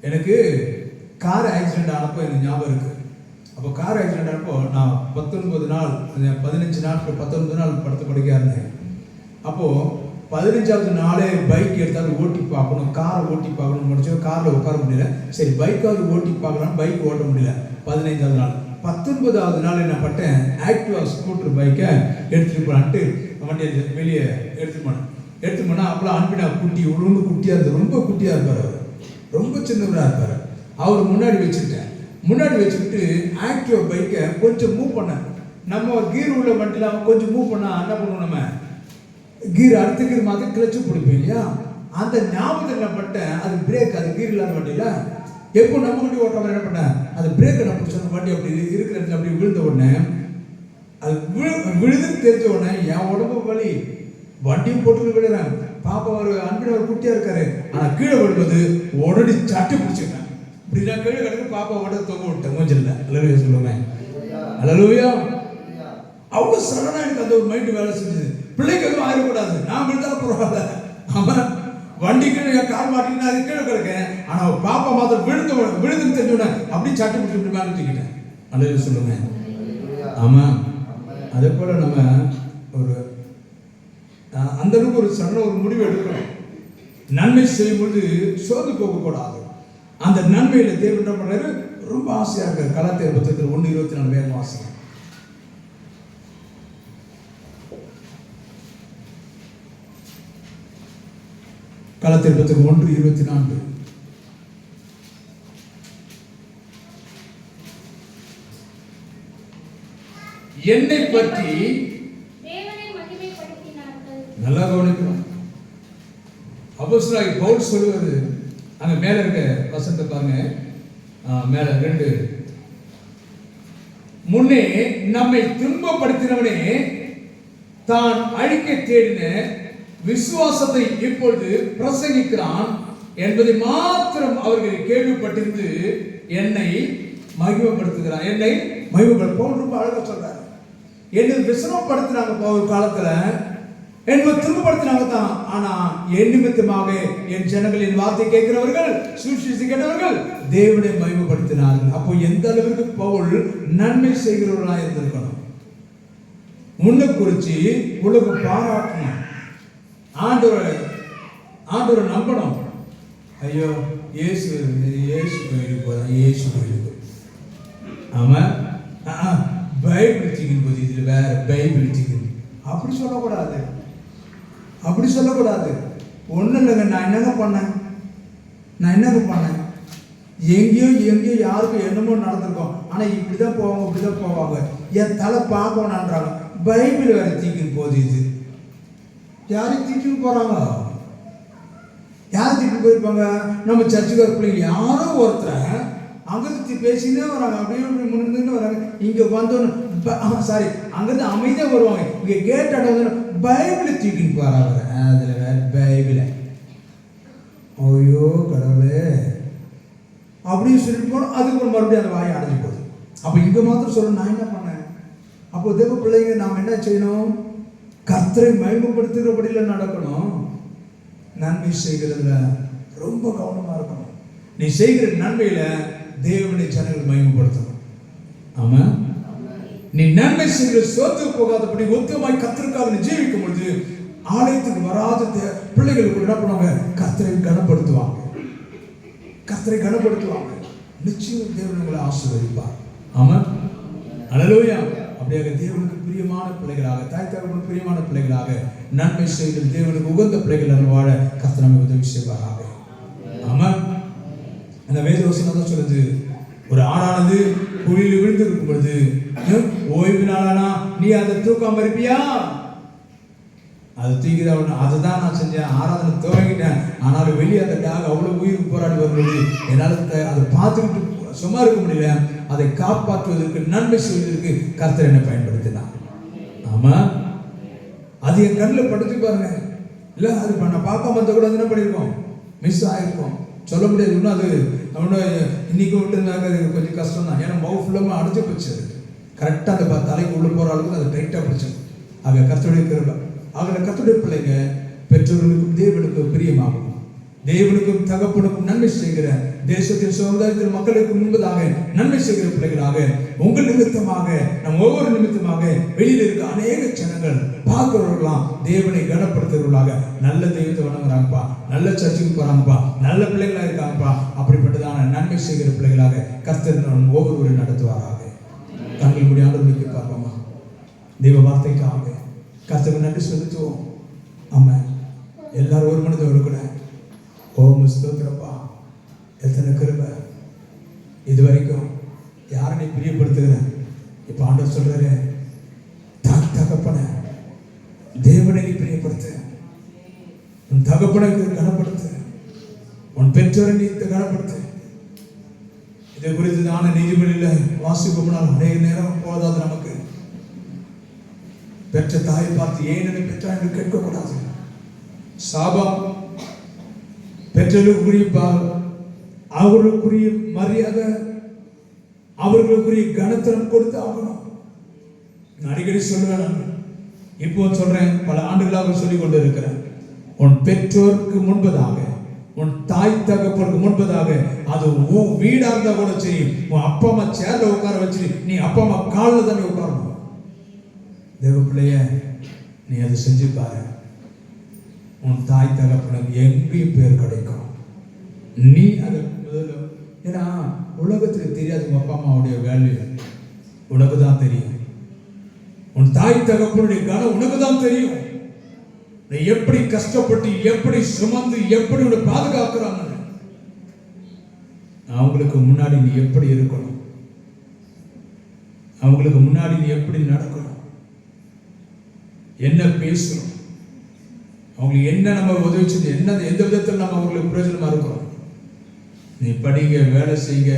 எனக்கு கார் ஆக்சிடென்ட் ஆனப்போ எனக்கு ஞாபகம் இருக்கு. அப்போ கார் ஆக்சிடென்ட் ஆனப்போ நான் 19 நாள் 15 நாட்கள் 19 நாள் படுத்து படுக்கையா இருந்தேன். அப்போ 15வது நாளே பைக் எடுத்தாலும் ஓட்டி பார்க்கணும், காரை ஓட்டி பார்க்கணும் முடிச்சு. காரில் உட்கார முடியல, சரி பைக்காவது ஓட்டி பார்க்கலாம், பைக் ஓட்ட முடியல. 15வது நாள் 19வது நாள் என்ன பண்ணேன், ஆக்டிவா ஸ்கூட்டர் பைக்கை எடுத்துட்டு போனான்ட்டு வண்டியை வெளியே எடுத்துட்டு போனேன். எடுத்துட்டு போனால் அப்பெல்லாம் அனுப்பினா குட்டி, ரொம்ப குட்டியாக இருந்தது, ரொம்ப குட்டியாக இருப்பார் அவர், ரொம்ப சின்னவராக இருப்பார். அவர் முன்னாடி வச்சுக்கிட்டேன். முன்னாடி வச்சுக்கிட்டு ஆக்டிவா பைக்கை கொஞ்சம் மூவ் பண்ண, நம்ம கீர் உள்ள வண்டியில் கொஞ்சம் மூவ் பண்ணால் என்ன பண்ணுவோம், நம்ம கீர் அடுத்த கீர் மாதிரி கிளச்சு பிடிப்போம் இல்லையா? அந்த ஞாபகத்தில் என்ன பண்ணிட்டேன், அது பிரேக், அது கீர் இல்லாத வண்டியில் எப்போ நம்ம வண்டி ஓட்டுற என்ன பண்ணேன், அது பிரேக்கை நான் பிடிச்ச வண்டி அப்படி இருக்கிற இடத்துல அப்படி விழுந்த உடனே, அது விழுதுன்னு தெரிஞ்ச உடனே என் உடம்பு வலி, வண்டியும் போட்டு விழுறேன். பாப்பா ஒரு அன்பின ஒரு குட்டியா இருக்காரு, ஆனால் கீழே விழும்போது உடனே சட்டை பிடிச்சிட்டேன். இப்படி நான் கீழே கிடக்கு பாப்பா உடனே தொங்க விட்டேன் கொஞ்சம் இல்லை. அல்லேலூயா சொல்லுவேன். அல்லேலூயா. அவ்வளோ சடனாக எனக்கு அந்த ஒரு மைண்டு வேலை செஞ்சது. பிள்ளைக்கு எதுவும் ஆயிடக்கூடாது, நான் விழுந்தாலும் பரவாயில்ல. அவன் வண்டி கீழே கால் மாட்டிங்கன்னா அது கீழே கிடக்கேன், ஆனால் பாப்பா மாத்திரம் விழுதுன்னு தெரிஞ்சோட அப்படியே சட்டை பிடிச்சி இப்படி மேலே தூக்கிட்டேன். அல்லேலூயா சொல்லுவேன். ஆமாம். அதே போல் நம்ம ஒரு அந்த அளவுக்கு ஒரு சடன ஒரு முடிவு எடுக்கணும். நன்மை செய்யும்போது சோர்ந்து போகக்கூடாது. அந்த நன்மையில தேவன் என்ன பண்றாரு, ரொம்ப ஆசையா இருக்காரு. கலாத்தியர் புத்தகத்தில் 1:24 வேகம் வாசிங்க. கலாத்தியர் புத்தகம் 1:24. என்னை பற்றி நல்லா கவனிக்கணும். அப்போஸ்தலனாகிய பவுல் சொல்லுவது, அங்க மேல இருக்க வசனத்தை பாருங்க, மேல 2. முன்னே நம்மை துன்பப்படுத்தினவனே தான் அழிக்க தேடின விசுவாசத்தை இப்பொழுது பிரசங்கிக்கிறான் என்பதை மாத்திரம் அவர்கள் கேள்விப்பட்டிருந்து என்னை மகிமைப்படுத்துகிறான். என்னை மகிமைப்படுத்த பவுல் ரொம்ப அழகா சொல்றாரு. என்னை விசனப்படுத்தினாங்க ஒரு காலத்துல, என்னை துன்பப்படுத்தினாங்க தான். ஆனா என் நிமித்தமாக என் ஜனங்களின் வார்த்தை கேட்கிறவர்கள், சுவிசேஷம் கேட்டவர்கள் தேவனை மகிமைப்படுத்தினார்கள். அப்போ எந்த அளவுக்கு பவுல் நன்மை செய்கிறவர்களா இருந்திருக்கணும். முன்ன குறிச்சு உலகம் பாராட்டணும், ஆண்டவரை நம்பணும். ஐயோ இயேசு கோயிலுக்கு போறேன், இயேசு கோயிலுக்கு. ஆமா, பைபிள் தீக்கின் போது இதுல வேற பைபிள் தீக்கின் அப்படி சொல்லக்கூடாது, அப்படி சொல்லக்கூடாது. ஒன்றும் இல்லைங்க, நான் என்னங்க பண்ணேன், எங்கேயோ யாருக்கும் என்னமோ நடந்திருக்கோம், ஆனால் இப்படி தான் போவாங்க, இப்படி தான் போவாங்க, என் தலை பார்க்கணுன்றாங்க. பைபிள் வேற தீக்கின்னு போகுது. இது யாரையும் தீக்கின்னு போகிறாங்க, யார் தீக்கின்னு போயிருப்பாங்க? நம்ம சர்ச்சுக்கு ஒரு பிள்ளைங்க யாரோ ஒருத்தர் அங்கிருந்து பேசினே வராங்க, அப்படியே முன்னிருந்து வராங்க. இங்கே வந்தோன்னு சாரி அங்கிருந்து அமைதியாக வருவாங்க. இங்கே கேட் அடங்க பைபிளை தூக்கின்னு போறாங்க. அதில் வேற பைபிளை, ஐயோ கடவுளே அப்படின்னு சொல்லிட்டு போனோம். அதுக்கப்புறம் மறுபடியும் அந்த வாயை அடைஞ்சு போகுது. அப்போ இங்கே மாத்திரம் சொல்ல நான் என்ன பண்ணேன்? அப்போ தேவ பிள்ளைங்க நாம் என்ன செய்யணும்? கர்த்தரை மகிமைப்படுத்துகிறபடியில் நடக்கணும். நன்மை செய்கிறதுல ரொம்ப கவனமாக இருக்கணும். நீ செய்கிற நன்மையில தேவனை ஜனங்கள் மகிமைப்படுத்தணும். ஆமா, நீ நன்மை செய்கிற சோர்ந்து போகாதபடி ஒத்தமாய் கர்த்தருக்காக ஜீவிக்கும் பொழுது ஆலயத்துக்கு வராத பிள்ளைகளுக்கு என்ன பண்ணுவாங்க? கர்த்தரை கனப்படுத்துவாங்க, கர்த்தரை கனப்படுத்துவாங்க. நிச்சயம் தேவன் உங்களை ஆசீர்வதிப்பார். ஆமா, அல்லேலூயா. அப்படியாக தேவனுக்கு பிரியமான பிள்ளைகளாக, தாய் தகப்பனுக்கு பிரியமான பிள்ளைகளாக நன்மை செய்கிற தேவனுக்கு உகந்த பிள்ளைகள் வாழ கர்த்தர் நம்மை உதவி செய்வாராக. ஆமா, அந்த வேதவசனம் தான் சொல்லுது, ஒரு ஆடானது குழியில் விழுந்து இருக்கும் பொழுது ஓய்வு நாளானா நீ அதை தூக்காம இருப்பியா? அது தூக்கிதான். அதுதான் நான் செஞ்சேன், ஆராதனை துவங்கிட்டேன். ஆனாலும் வெளியே அந்த டாக் அவ்வளவு உயிருக்கு போராடி வருவது என்னால் அதை பார்த்துக்கிட்டு சும்மா இருக்க முடியல. அதை காப்பாற்றுவதற்கு, நன்மை செய்வதற்கு கர்த்தர் என்னை பயன்படுத்தினார். ஆமா, அது என் கண்ணில் படுத்து பாருங்க. இல்லை அது நான் பார்க்காம வந்த கூட என்ன பண்ணியிருக்கோம், மிஸ் ஆகிருக்கோம், சொல்ல முடியாது. இன்னும் அது அவனோட இன்னைக்கு விட்டுருந்தாங்க, அது கொஞ்சம் கஷ்டம் தான். ஏன்னா மவு ஃபுல்லாக அடைச்சி போச்சு. அது கரெக்டாக அந்த தலைக்கு உள்ளே போகிற அளவுக்கு அது டைட்டாக பிடிச்சது. ஆக கர்த்தருடைய கிருபை. ஆக கர்த்தருடைய பிள்ளைங்க பெற்றோர்களுக்கும் தேவனுக்கும் பிரியமாகும், தேவனுக்கும் தகப்பனுக்கும் நன்மை செய்கிற, தேசத்தின் சமுதாயத்தின் மக்களுக்கு முன்பதாக நன்மை செய்கிற பிள்ளைகளாக, உங்கள் நிமித்தமாக, நம் ஒவ்வொரு நிமித்தமாக வெளியில் இருக்க அநேக ஜனங்கள் பார்க்கிறவர்களாம் தேவனை கனப்படுத்துறவர்களாக நல்ல தெய்வத்தை வணங்குறாங்கப்பா, நல்ல சர்ச்சுக்கு போறாங்கப்பா, நல்ல பிள்ளைகளா இருக்காங்கப்பா. அப்படிப்பட்டதான நன்மை செய்கிற பிள்ளைகளாக கர்த்தர் ஒவ்வொருவரும் நடத்துவாராக. கண்கள் முடியாத நோக்கி பார்ப்போமா? தெய்வ வார்த்தைக்காக கர்த்தருக்கு நன்றி செலுத்துவோம். ஆமா, எல்லாரும் ஒரு மனதோடு கூட ஓம் ஸ்தோத்திரப்பா, எத்தனை கிருபை. இதுவரைக்கும் சொல்றாரு, தகப்பனை தேவனை நீ பிரியப்படுத்து, உன் தகப்பனுக்கு கனப்படுத்து, உன் பெற்றோரை நீ கனப்படுத்து. இதை குறித்து தான நீதிமொழியில் வாசிப்போம்னால் அநேக நேரம் போதாது. நமக்கு பெற்ற தாயை பார்த்து ஏன் என்னை பெற்றா என்று கேட்கக்கூடாது. சாபம் பெற்றோருக்குரிய அவர்களுக்குரிய மரியாதை, அவர்களுக்குரிய கனத்தனம் கொடுத்து ஆகணும். நான் அடிக்கடி சொல்லுவேன், இப்போ சொல்றேன், பல ஆண்டுகளாக சொல்லிக் கொண்டு இருக்கிறேன். உன் பெற்றோருக்கு முன்பதாக, உன் தாய் தகப்பனுக்கு முன்பதாக, அது உன் வீடா இருந்தா கூட சரி, உன் அப்பா அம்மா சேர்ல உட்கார வச்சு நீ அப்பா அம்மா காலில் தானே உட்காரணும். தேவ பிள்ளைய நீ அதை செஞ்சு பாரு. உன் தாய் தகப்பனுக்கு எங்கேயும் பேர் கிடைக்கும். நீ அதை முதல்ல, ஏன்னா உலகத்துக்கு தெரியாது உங்க அப்பா அம்மாவுடைய வேல்யூ, உனக்கு தான் தெரியும். உன் தாய் தகப்பனுடைய கனம் உனக்கு தான் தெரியும். நீ எப்படி கஷ்டப்பட்டு, எப்படி சுமந்து, எப்படி உன்னை பாதுகாக்கிறாங்க. அவங்களுக்கு முன்னாடி நீ எப்படி இருக்கணும், அவங்களுக்கு முன்னாடி நீ எப்படி நடக்கணும், என்ன பேசணும், அவங்களுக்கு என்ன நம்ம உதவி செஞ்சு, என்ன எந்த விதத்தில் நம்ம அவங்களுக்கு பிரயோஜனமா இருக்கிறோம். நீ படிங்க, வேலை செய்யுங்க,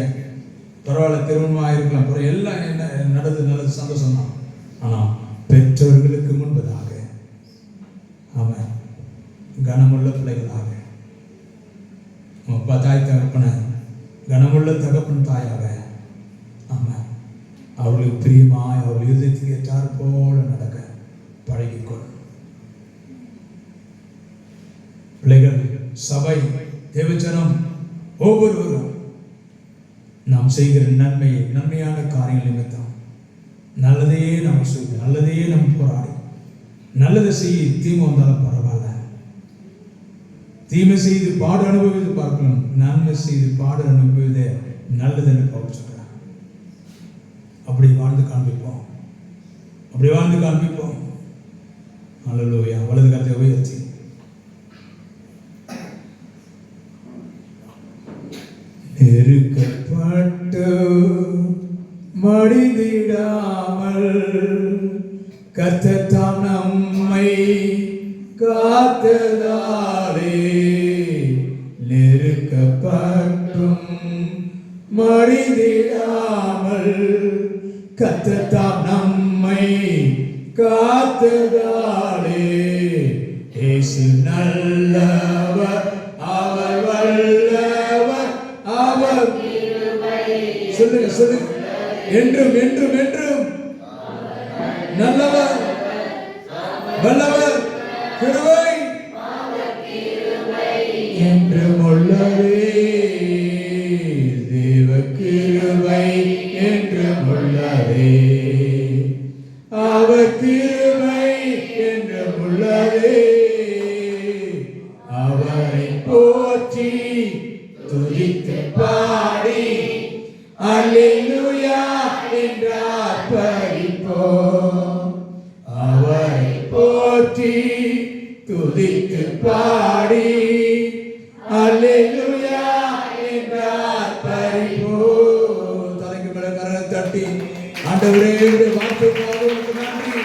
பரவாயில்ல, திருமணமாக இருக்கலாம், பிறகு எல்லாம் என்ன நடந்து நல்லது, சந்தோஷம் தான். ஆனால் பெற்றோர்களுக்கு முன்பதாக அவன் கனமுள்ள பிள்ளைகளாக, அப்பா தாய் தகப்பன கனமுள்ள தகப்பன் தாயாக அவன் அவர்களுக்கு பிரியமாய் அவர்கள் இருதயத்துக்கு ஏற்றார் போல நடக்க பழகிக்கொள். பிள்ளைகள், சபை, தேவஜனம் ஒவ்வொருவரும் நாம் செய்கிற நன்மையான காரியங்கள் நிமித்தம் நல்லதே நாம் செய்து, நல்லதே நாம் போராடி, நல்லதை செய்ய தீமை வந்தாலும் பரவாயில்ல, தீமை செய்து பாடு அனுபவித்து பார்க்கணும், நன்மை செய்து பாடு அனுபவிதே நல்லது என்று பவுல் சொல்றார். அப்படி வாழ்ந்து காண்பிப்போம், அப்படி வாழ்ந்து காண்பிப்போம். அல்லேலூயா. வலது கரத்தை உயர்த்தி நெருக்கப்பட்டு மடிந்திடாமல் கர்த்தர் தாம் நம்மை காத்ததாலே, நெருக்கப்பட்டும் மடிந்திடாமல் கர்த்தர் தாம் நம்மை காத்ததாலே, இயேசு நல்லவர், அவர் வல்லவர், அவர் சொல்லுங்க சொல்லுங்க, என்றும் என்றும் என்றும் நல்லவர், வல்லவர், கிருபை என்றும் உள்ளதே, தேவ கிருபை என்றும் உள்ளதே, அவர் கிருபை என்றும் உள்ளதே, அவரை போற்றி துதித்து பாடி அல்லேலூயா என்றார் பரிப்போம். அவரை போற்றி துதித்து பாடி அல்லேலூயா என்றார் பரிப்போம். தலைக்கு மேல கரங்களை தட்டி, ஆண்டவரே உம்முடைய வார்த்தைக்காக உமக்கு நன்றி.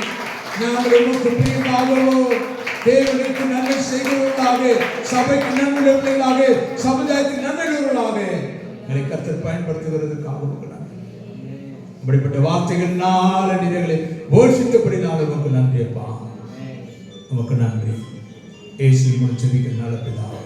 நாங்கள் உமக்கு பிரியமாகவும் தேவனுக்கு நன்மை செய்கிறவர்களாக, சபைக்கு நன்மை உள்ளவர்களாக, சமுதாயத்துக்கு நன்மை உள்ளவர்களாக எங்களை கர்த்தர் பயன்படுத்துகிறதுக்காக உமக்கு நன்றி. அப்படிப்பட்ட வார்த்தைகள்னால நீங்களை போஷித்தபடினால உமக்கு நன்றி அப்பா, உமக்கு நன்றி. இயேசுவின் மூலம் ஜெபிக்கிற நல்ல பிதாவே.